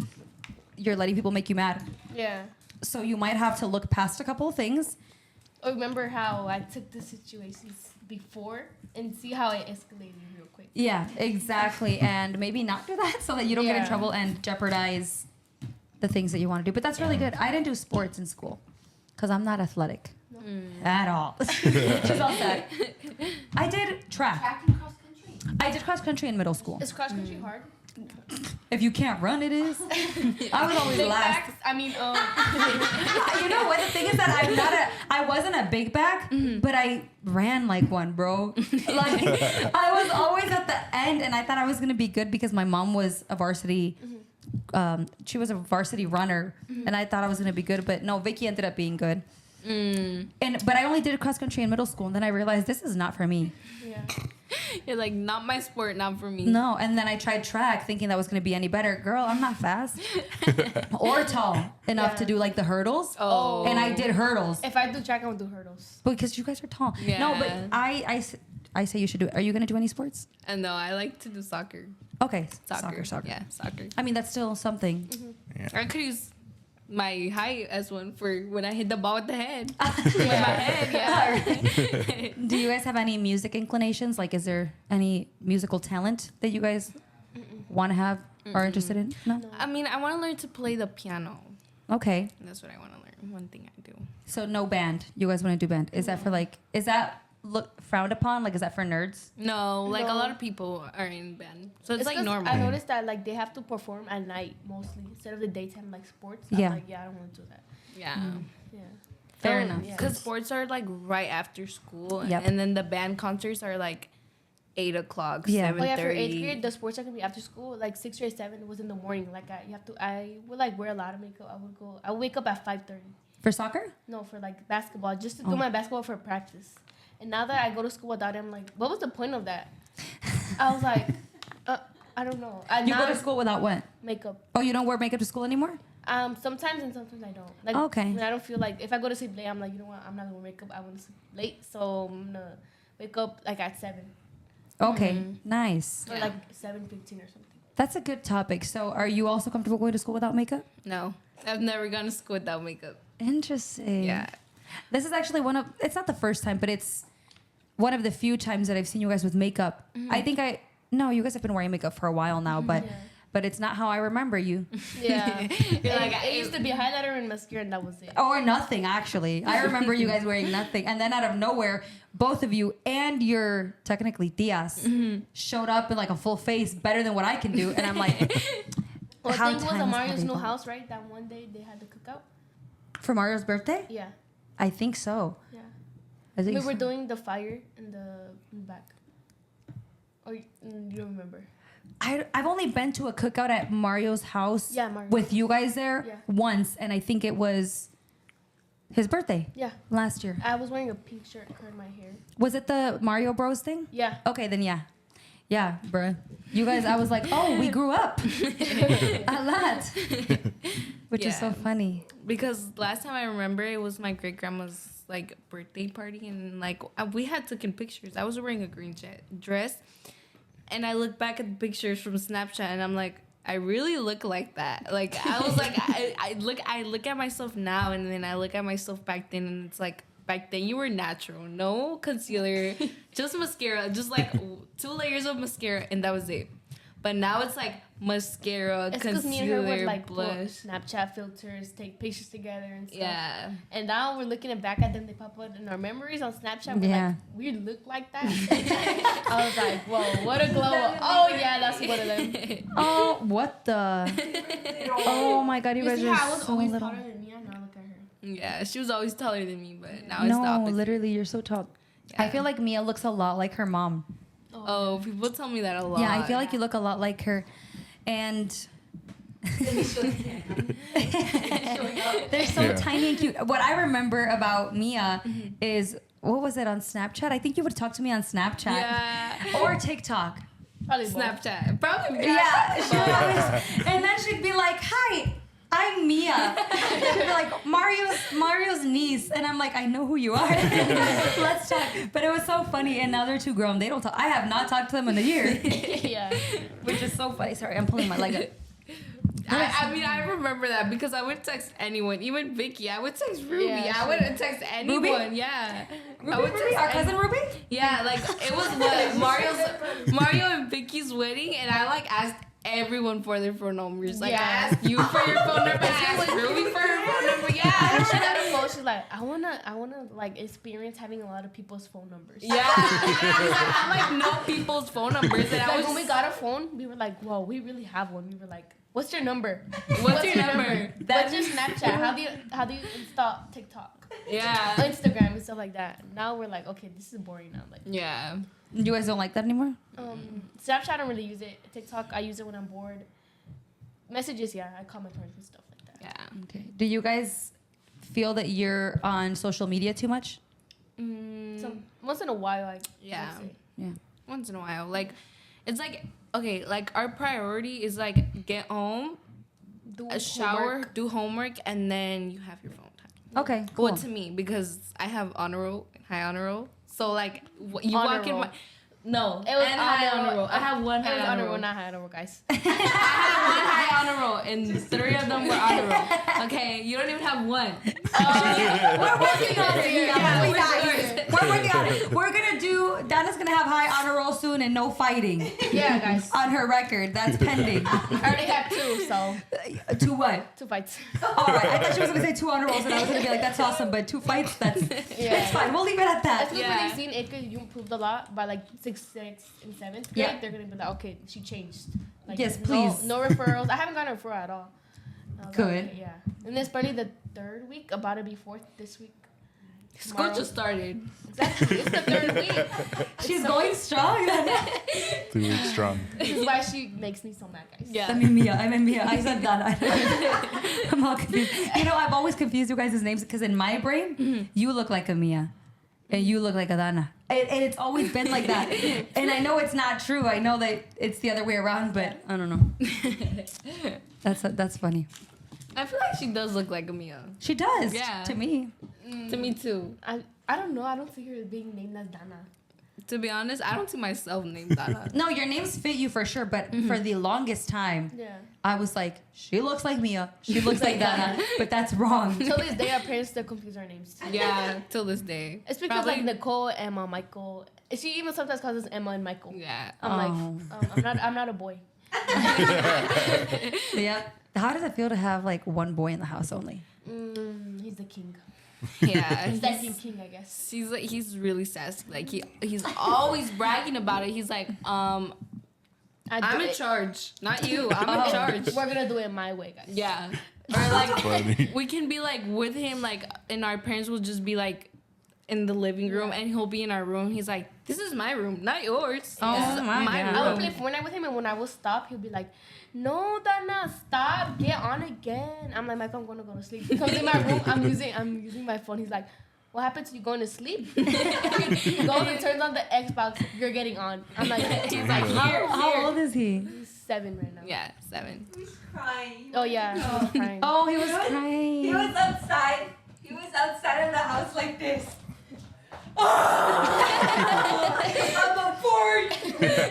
you're letting people make you mad. Yeah. So you might have to look past a couple of things. Or remember how I took the situations before and see how it escalated real quick. Yeah, exactly, and maybe not do that so that you don't get in Yeah. trouble and jeopardize the things that you want to do. But that's really good. I didn't do sports in school because I'm not athletic at all. She's all set. I did track. Track and cross country. I did cross country in middle school. Is cross country hard? If you can't run, it is. I was always Big last. backs, I mean, You know what? The thing is that I wasn't a big back, but I ran like one, bro. I was always at the end, and I thought I was gonna be good because my mom was a varsity. She was a varsity runner, and I thought I was gonna be good, but no, Vicky ended up being good. But I only did cross country in middle school, and then I realized this is not for me. yeah. You're like, not my sport, not for me. No, and then I tried track, thinking that was gonna be any better. Girl, I'm not fast or tall enough to do the hurdles. Oh. And I did hurdles If I do track, I will do hurdles. because you guys are tall. No, but Yeah. I say you should do it. Are you gonna do any sports? And no, I like to do soccer. Okay, Soccer. soccer. Yeah, soccer. I mean, that's still something. I could use my height as one for when I hit the ball with the head. With my head, yeah. Do you guys have any music inclinations? Like, is there any musical talent that you guys want to have or interested in? No? I mean, I want to learn to play the piano. Okay. That's what I want to learn. One thing I do. So no band. You guys want to do band. Is that for like, is that look frowned upon? Like, is that for nerds? No, like No. a lot of people are in band, so it's like 'cause normal. I noticed that like they have to perform at night mostly instead of the daytime like sports. Yeah. I'm like, yeah, I don't want to do that. Yeah. Yeah. Fair enough. Yeah. Because sports are like right after school, Yep. and then the band concerts are like 8:00, Yeah. 7:30. Oh yeah, for 8th grade, the sports are gonna be after school. Like 6 or 7 was in the morning. Like I would like wear a lot of makeup. I would wake up at 5:30. For soccer? No, for like basketball, just to Oh. do my basketball for practice. And now that I go to school without it, I'm like, what was the point of that? I was like, I don't know. You now go to school without what? makeup. Oh, you don't wear makeup to school anymore? Sometimes and sometimes I don't. Like Okay. when I don't feel like if I go to sleep late, I'm like, you know what? I'm not gonna wake up. I want to sleep late, so I'm gonna wake up like at 7 Okay. Nice. or like 7:15 or something. That's a good topic. So are you also comfortable going to school without makeup? No, I've never gone to school without makeup. Interesting. Yeah. This is actually it's not the first time, but it's one of the few times that I've seen you guys with makeup. I think you guys have been wearing makeup for a while now, but it's not how I remember you. Yeah, You're like, it used to be highlighter and mascara, and that was it. Or nothing, actually. I remember you guys wearing nothing. And then out of nowhere, both of you and your, technically, tias showed up in like a full face better than what I can do. And I'm like, Well, I how think it was times at have Mario's new evolved. house, right? That one day they had the cookout. For Mario's birthday? Yeah, I think so. yeah. I think We were so. doing the fire in the back. Or you don't remember? I've only been to a cookout at Mario's house Yeah, Mario's. with you guys there Yeah. once. And I think it was his birthday Yeah. last year. I was wearing a pink shirt, curling my hair. Was it the Mario Bros thing? Yeah. Okay, then yeah. Yeah, bruh. You guys, I was like, oh, we grew up a lot. Which is so Yeah. funny. Because last time I remember, it was my great grandma's like birthday party, and like we had taken pictures. I was wearing a green dress, and I look back at the pictures from Snapchat, and I'm like, I really look like that. Like I was like, I look at myself now, and then I look at myself back then, and it's like back then you were natural, no concealer, just mascara, just like 2 layers of mascara, and that was it. But now it's like mascara, It's because me and her would concealer, like pull up blush. Snapchat filters, take pictures together and stuff. Yeah. And now we're looking back at them. They pop up in our memories on Snapchat. We're Yeah. like, we look like that. I was like, whoa, what a glow up. Oh yeah, that's one of them. Oh, what the? Oh my God, you guys see are how I was so always little. taller than me, and now look at her. Yeah, she was always taller than me, but now it's the No, opposite. literally, you're so tall. I Yeah. feel like Mia looks a lot like her mom. Oh, people tell me that a lot. Yeah, I feel like you look a lot like her. And they're so Yeah. tiny and cute. What I remember about Mia is, what was it on Snapchat? I think you would talk to me on Snapchat. Yeah. Or TikTok. Probably both. Snapchat. Probably. Yeah. She would always, and then she'd be like, hi, I'm Mia. She'd be like, Mario's niece. And I'm like, I know who you are. Let's talk. But it was so funny. And now they're too grown. They don't talk. I have not talked to them in a year. Yeah. Which is so funny. Sorry, I'm pulling my leg up. I mean, I remember that because I would text anyone, even Vicky. I would text Ruby. Yeah, I would text anyone. Ruby? Yeah. Ruby, I would Ruby, our cousin Ruby? Yeah, like it was what Mario and Vicky's wedding, and I like asked everyone for their phone numbers. Like Yeah. I asked you for your phone number. I asked Ruby for her phone number. And Yeah. she got a phone. She's like, I wanna like experience having a lot of people's phone numbers. Yeah. I like know people's phone numbers, and I Like was when we got a phone, we were like, whoa, we really have one. We were like, what's your number? What's your number? What's your Snapchat? How do you install TikTok? Yeah. Instagram and stuff like that. Now we're like, okay, this is boring now. Like, Yeah. You guys don't like that anymore? Snapchat I don't really use it. TikTok I use it when I'm bored. Messages, yeah, I call my friends and stuff like that. Yeah. Okay. Do you guys feel that you're on social media too much? So once in a while, I Yeah. would say. Yeah. Once in a while, like it's like okay, like our priority is like get home, Do a shower, homework. do homework, and then you have your phone time. Okay, cool. Well, to me, because I have honor roll, high honor roll, so like you Honor walk in roll. my No, It was and high honor roll. I have one It high was honor honor roll. roll, not high honor roll, guys. I had one high honor roll, and 3 of them were honor roll. Okay, you don't even have one. We're working on it. Yeah, We're we're working on it. We're gonna do. Danna's gonna have high honor roll soon and no fighting Yeah, guys. on her record. That's pending. I already have 2, so To what? 2 fights. All right. I thought she was gonna say 2 honor rolls, and I was gonna be like, "That's awesome," but 2 fights. That's fine. We'll leave it at that. Especially Yeah. when they've seen 8th grade, you improved a lot by like 6th, and 7th grade. Yeah. They're gonna be like, okay, she changed. Like, Yes, please. No referrals. I haven't gotten a referral at all. I was like, Good. okay, yeah. And it's barely the 3rd week. About to be 4th this week. School Tomorrow. just started. Exactly. It's the 3rd week. She's going strong. 2 weeks strong. This is why she makes me so mad, guys. Yeah. I mean Mia. I said that. I'm all confused. You know, I've always confused you guys' names because in my brain, you look like a Mia. And you look like a Danna. And it's always been like that. And I know it's not true. I know that it's the other way around, but I don't know. That's funny. I feel like she does look like a Mia. She does. Yeah. To me. To me too. I don't know. I don't see her being named as Danna. To be honest, I don't see myself named Danna. No, your names fit you for sure, but for the longest time, Yeah. I was like, she looks like Mia. She looks like Danna. But that's wrong. Till this day, our parents still confuse our names. Yeah, till this day. It's because like Nicole, Emma, Michael. She even sometimes calls us Emma and Michael. Yeah. I'm like, I'm not a boy. Yeah. How does it feel to have like one boy in the house only? He's the king. Yeah. Second king, I guess. He's really sassy. Like he's always bragging about it. He's like, I'm in charge, not you. I'm in charge. We're gonna do it my way, guys. Yeah. Or like Funny. we can be like with him, like, and our parents will just be like in the living room, and he'll be in our room. He's like, "This is my room, not yours. Oh this is my God. I would room." play Fortnite with him, and when I will stop, he'll be like, "No, Danna, stop, get on again." I'm like, Michael, I'm gonna go to sleep. He comes in my room. I'm using my phone. He's like, "What happened to you going to sleep?" He goes and turns on the Xbox. You're getting on. I'm like, He's like, here, How old is he? He's 7 right now. Yeah, 7. Crying. Oh yeah. He was crying. Oh, he was crying. He was outside. He was outside of the house like this. I'm a board.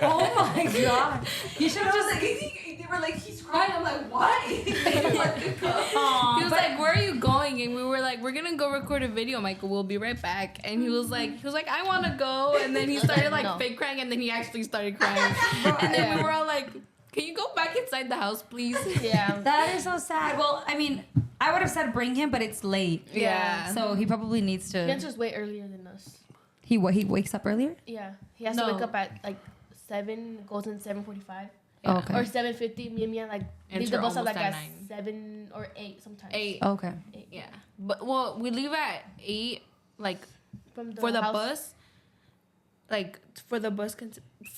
Oh my God. You should I have was just. like, they were like, he's crying. I'm like, what? Let me go. He was like, "Where are you going?" And we were like, "We're gonna go record a video, Michael. We'll be right back." And he was like, "I want to go." And then he started like No. fake crying, and then he actually started crying. And then we were all like, "Can you go back inside the house, please?" Yeah. That is so sad. Well, I mean, I would have said bring him, but it's late. Yeah. So he probably needs He to. enters way earlier than us. He wakes up earlier? Yeah. He has No. to wake up at like 7, goes in 7:45. Oh, okay. Or 7:50. Me and like leave the Enter bus up almost like at at 9. 7 or 8 sometimes. 8. Okay. Yeah. But well, we leave at 8, like From for the house. bus. Like for the bus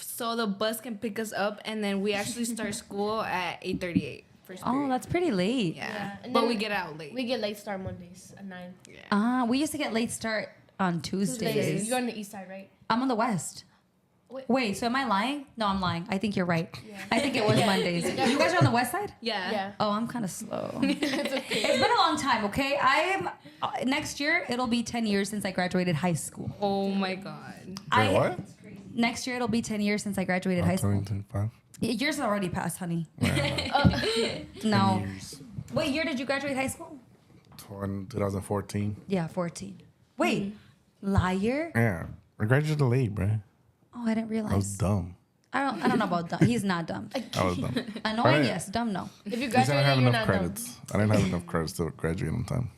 so the bus can pick us up, and then we actually start school at 8:38. First Oh, period. that's pretty late. Yeah. Yeah, and But then we get out late. We get late start Mondays at 9. We used to get late start on Tuesdays. You're on the east side, right? I'm on the west. Wait. Wait, so am I lying? No, I'm lying. I think you're right. Yeah. I think it was Mondays. You guys are on the west side? Yeah. Yeah. Oh, I'm kind of slow. It's okay. It's been a long time, okay? Next year, it'll be 10 years since I graduated high school. Oh my god. Wait, what? Next year, it'll be 10 years since I graduated high school. 2025. Yours already passed, honey. Oh, No. What year did you graduate high school? 2014. Yeah, 14. Wait, liar? Yeah. I graduated late, bro. Oh, I didn't I was realize. dumb. I don't know about dumb. He's not dumb. I was dumb. Annoying, Right. yes. Dumb, no. if you Because I didn't graduate, have you're enough not credits. I didn't have enough credits to graduate on time.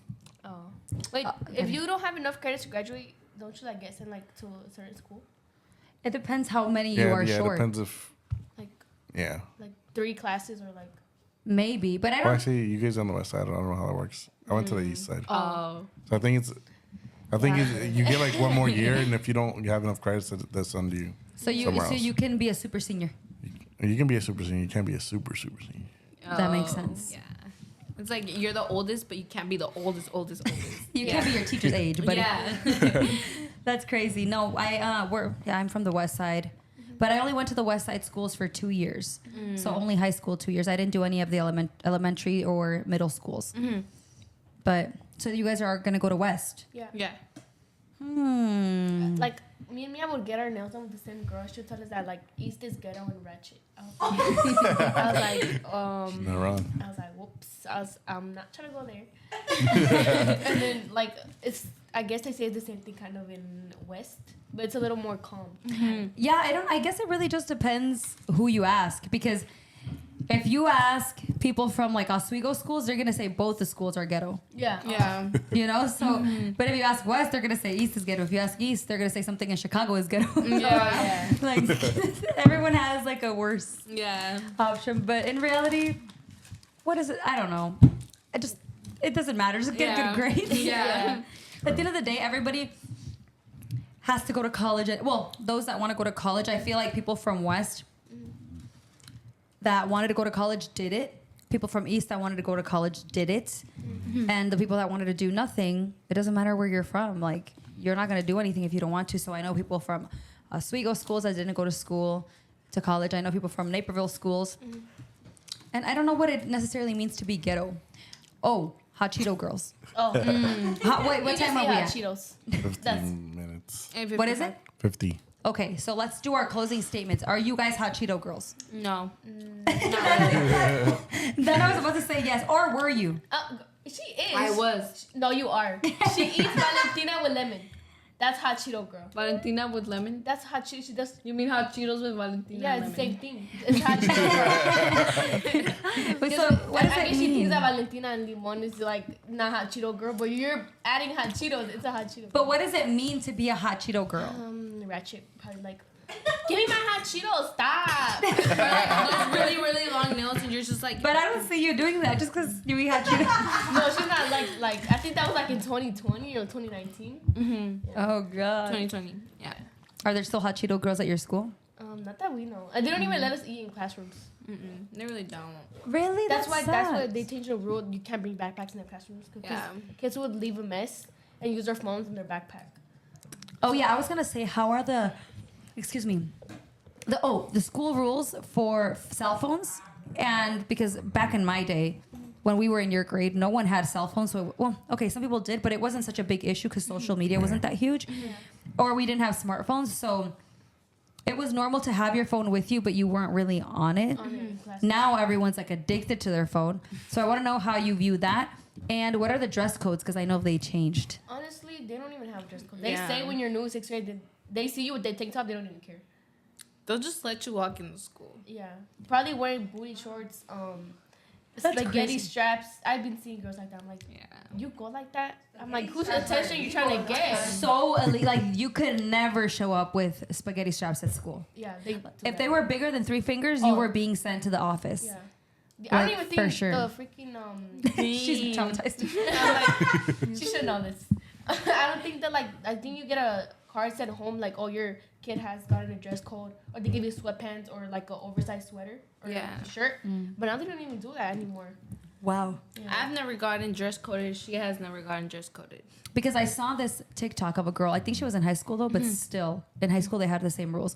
dumb. Oh. Wait, if you don't have enough credits to graduate, don't you like get sent like to a certain school? It depends how many you are yeah, short. it depends if, Like yeah. 3 classes or like. Maybe, but I Well, don't. actually, you guys on the west side. I don't know how that works. I went to the east side. Oh. So I think it's you get like one more year, and if you don't have enough credits, that's under you. So somewhere else. you can be a super senior. You can be a super senior. You can't be a super senior. That makes sense. Yeah. It's like you're the oldest, but you can't be the oldest. You can't be your teacher's age, but Yeah. that's crazy. No, I'm from the west side, but I only went to the west side schools for 2 years. So only high school 2 years. I didn't do any of the elementary or middle schools. But so you guys are gonna go to west. Yeah. Yeah. Like me and Mia would get our nails done with the same girl. She'd tell us that like East is ghetto and ratchet. I was like, Not wrong. I was like, whoops. I'm not trying to go there. And then like I guess they say the same thing kind of in West, but it's a little more calm. Yeah, I guess it really just depends who you ask, because if you ask people from like Oswego schools, they're gonna say both the schools are ghetto. Yeah. Yeah. You know, so but if you ask West, they're gonna say East is ghetto. If you ask East, they're gonna say something in Chicago is ghetto. Yeah. Like everyone has like a worse Yeah. option, but in reality, what is it? I don't know. It doesn't matter. Just get a good grade. Yeah. At the end of the day, everybody has to go to college. Well, those that want to go to college, I feel like people from West that wanted to go to college did it. People from East that wanted to go to college did it. And the people that wanted to do nothing, it doesn't matter where you're from. Like, you're not going to do anything if you don't want to. So I know people from Oswego schools that didn't go to college. I know people from Naperville schools. And I don't know what it necessarily means to be ghetto. Oh, hot Cheeto girls. Oh. What time are we at? Cheetos. 15 minutes. What is it? 50. Okay, so let's do our closing statements. Are you guys hot Cheeto girls? No. Then I was about to say yes. Or were you? She is. I was. No, you are. She eats Valentina with lemon. That's hot Cheeto girl. Valentina with lemon? That's hot Cheeto. She does. You mean hot Cheetos with Valentina? Yeah, and it's the lemon? same thing. It's hot Cheeto girl. Wait, so what does I it guess she thinks mean? that Valentina and Limon is like not hot Cheeto girl, but you're adding hot Cheetos. It's a hot Cheeto. But what does it mean to be a hot Cheeto girl? Ratchet. Probably like, give me my hot Cheetos. Stop. Or like those really, really long nails and you're just like... But I don't see you doing that just because you eat hot Cheetos. No, she's not like. I think that was like in 2020 or 2019. Mm-hmm. Oh, God. 2020. Yeah. Are there still hot Cheeto girls at your school? Not that we know. They don't even let us eat in classrooms. They really don't. Really? That's why they changed the rule. You can't bring backpacks in their classrooms because Yeah. kids would leave a mess and use their phones in their backpack. Oh, yeah. I was going to say, how are the school rules for cell phones? And because back in my day, when we were in your grade, no one had cell phones. So, some people did, but it wasn't such a big issue because social media wasn't that huge. Or we didn't have smartphones. So it was normal to have your phone with you, but you weren't really on it. Now everyone's like addicted to their phone. So I want to know how you view that. And what are the dress codes? Because I know they changed. Honestly, they don't even have dress code. They say when you're new 6th grade, they see you with their tank top, they don't even care. They'll just let you walk in the school. Yeah. Probably wearing booty shorts, That's spaghetti crazy. straps. I've been seeing girls like that. I'm like, Yeah. you go like that? I'm like, whose attention you trying to get? So elite, like you could never show up with spaghetti straps at school. Yeah. If they were bigger than 3 fingers, you were being sent to the office. Yeah. I don't even think for sure. the freaking She's traumatized. I'm like, she should know this. I don't think that I think you get a card sent home like, oh, your kid has gotten a dress code, or they give you sweatpants or like an oversized sweater or like a shirt. But now they don't even do that anymore. Wow. Yeah. I've never gotten dress coded. She has never gotten dress coded. Because I saw this TikTok of a girl. I think she was in high school though, but still in high school they had the same rules.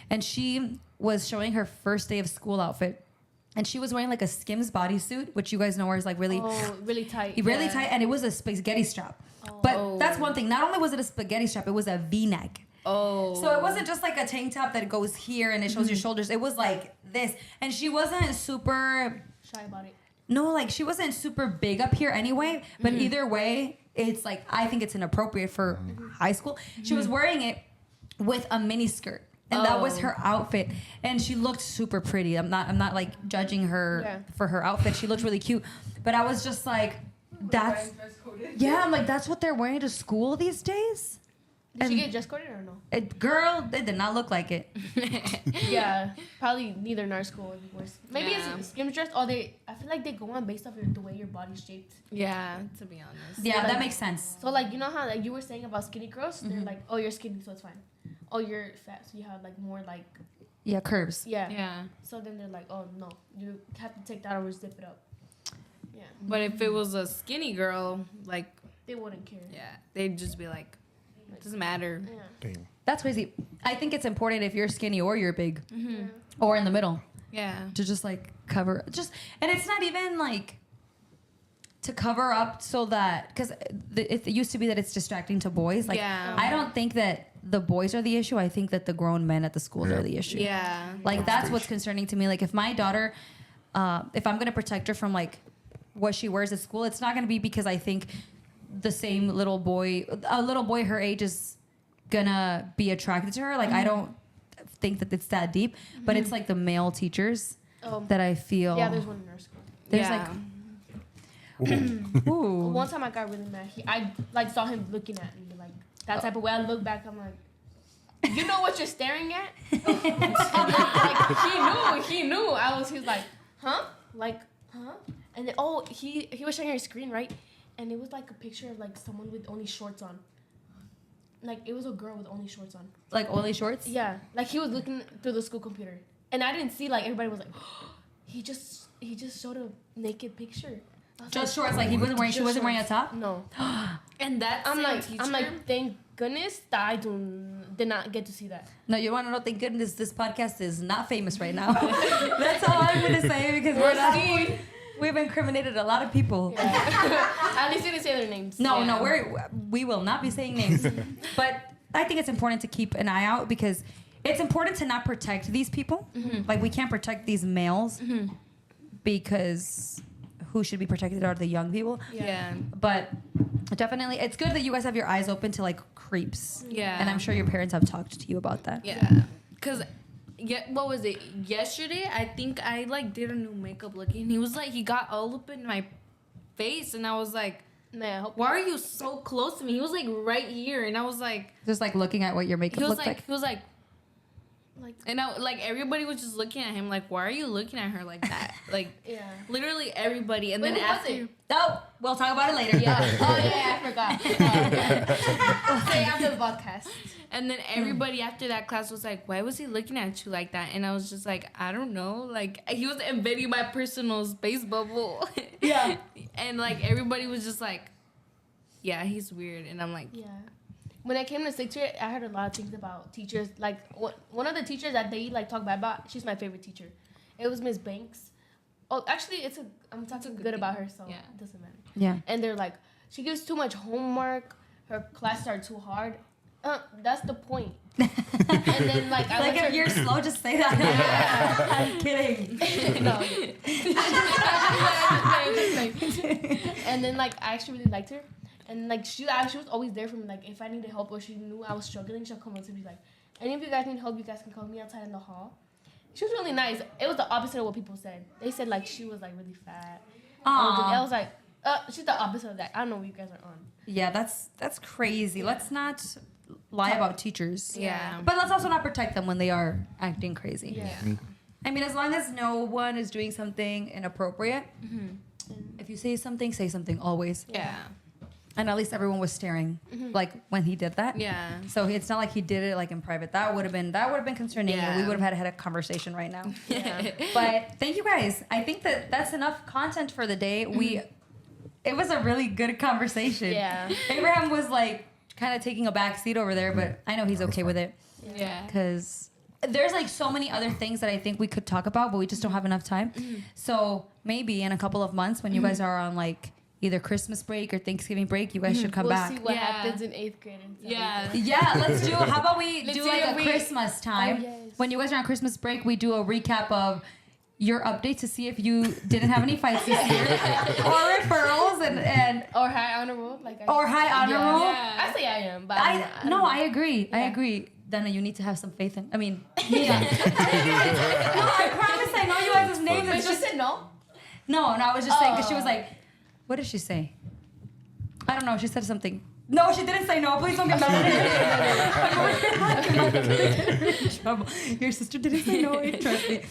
And she was showing her first day of school outfit. And she was wearing like a Skims bodysuit, which you guys know is like really tight. really tight, and it was a spaghetti strap. But that's one thing. Not only was it a spaghetti strap, it was a V-neck. Oh. So it wasn't just like a tank top that goes here and it shows your shoulders. It was like this. And she wasn't super Shy about it. No, like she wasn't super big up here anyway. But either way, it's like I think it's inappropriate for high school. She was wearing it with a mini skirt. And that was her outfit. And she looked super pretty. I'm not like judging her for her outfit. She looked really cute. But I was just like, I'm like, that's what they're wearing to school these days? Did she get dress coded or no? Girl, it did not look like it. Yeah, probably neither in our school would be worse. Maybe it's Skims dress. I feel like they go on based off the way your body's shaped. Yeah, to be honest. Yeah, that makes sense. So like, you know how like you were saying about skinny girls? They're like, oh, you're skinny, so it's fine. Oh, you're fat, so you have like more like curves. Yeah. So then they're like, oh no, you have to take that or zip it up. Yeah. But if it was a skinny girl, like, They wouldn't care. yeah, they'd just be like, it doesn't matter. Yeah. Damn. That's crazy. I think it's important if you're skinny or you're big or in the middle Yeah. to just like cover and it's not even like to cover up so that, because it used to be that it's distracting to boys. Like, I don't think that the boys are the issue. I think that the grown men at the schools are the issue. Yeah. Like, that's what's concerning to me. Like, if my daughter, if I'm going to protect her from, like, what she wears at school, it's not going to be because I think the same little boy her age is going to be attracted to her. Like, I don't think that it's that deep. But it's, like, the male teachers that I feel... Yeah, there's one in our school. There's, like... Ooh. One time I got really mad. I like saw him looking at me like that type of way. I look back, I'm like, you know what you're staring at? And then, like he knew. He was like, huh? Like, huh? And then he was showing her screen, right? And it was like a picture of like someone with only shorts on. Like it was a girl with only shorts on. Like only shorts? Yeah. Like he was looking through the school computer. And I didn't see, like everybody was like, he just showed a naked picture. Just shorts, like she wasn't wearing a top? No. And that's I'm like, thank goodness that I did not get to see that. No, you want to know, thank goodness this podcast is not famous right now. That's all I'm going to say because we've incriminated a lot of people. Yeah. At least you didn't say their names. No, we will not be saying names. But I think it's important to keep an eye out because it's important to not protect these people. Mm-hmm. Like we can't protect these males because... who should be protected are the young people. Yeah. But definitely, it's good that you guys have your eyes open to like creeps. Yeah. And I'm sure your parents have talked to you about that. Yeah. Because, what was it? Yesterday, I think I like did a new makeup look. And he was like, he got all up in my face. And I was like, man, why are you so close to me? He was like right here. And I was like. Just like looking at what your makeup looked like. He was like. And everybody was just looking at him like, why are you looking at her like that? Like, literally everybody. And then after, we'll talk about it later. Yeah. I forgot. Say after the podcast. And then everybody after that class was like, why was he looking at you like that? And I was just like, I don't know. Like, he was invading my personal space bubble. Yeah. And like everybody was just like, yeah, he's weird. And I'm like, yeah. When I came to sixth grade, I heard a lot of things about teachers. Like, one of the teachers that they, like, talk bad about, she's my favorite teacher. It was Miss Banks. Oh, actually, I'm talking good about her, so it doesn't matter. Yeah. And they're like, she gives too much homework. Her classes are too hard. That's the point. And then, like, I like, if you're slow, just say that. I'm kidding. No. And then, like, I actually really liked her. And, like, she was always there for me. Like, if I needed help or she knew I was struggling, she'll come up to me like, any of you guys need help, you guys can call me outside in the hall. She was really nice. It was the opposite of what people said. They said, like, she was, like, really fat. I was like, she's the opposite of that. I don't know what you guys are on. Yeah, that's crazy. Yeah. Let's not lie about teachers. Yeah. But let's also not protect them when they are acting crazy. Yeah. I mean, as long as no one is doing something inappropriate, if you say something always. Yeah. And at least everyone was staring, like when he did that. Yeah. So it's not like he did it like in private. That would have been concerning. Yeah. And we would have had a conversation right now. Yeah. But thank you guys. I think that's enough content for the day. It was a really good conversation. Yeah. Abraham was like kind of taking a back seat over there, but I know he's okay with it. Yeah. Because there's like so many other things that I think we could talk about, but we just don't have enough time. So maybe in a couple of months when you guys are on like either Christmas break or Thanksgiving break, you guys should come back. We'll see what happens in 8th grade. And 7th grade. Yeah, let's do, how about we do see like if a we- Christmas time. Oh, yes. When you guys are on Christmas break, we do a recap of your update to see if you didn't have any fights this year. Or referrals and Or high honor roll. or high honor roll. I say I am, but I agree. I agree. Danna, you need to have some faith in, Mia. No, I promise I know you guys' names. But It's she just, said no. no, I was just saying, because she was like, what did she say? I don't know. She said something. No, she didn't say no. Please don't get mad at me. Your sister didn't say no. Trust me.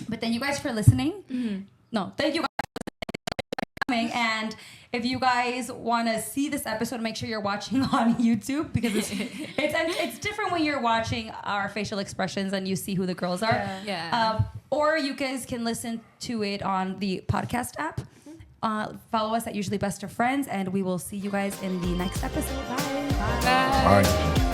But thank you guys for listening. No, thank you guys for coming. And if you guys want to see this episode, make sure you're watching on YouTube because it's different when you're watching our facial expressions and you see who the girls are. Yeah. Or you guys can listen to it on the podcast app. Follow us at Usually Best of Friends, and we will see you guys in the next episode. Bye. Bye.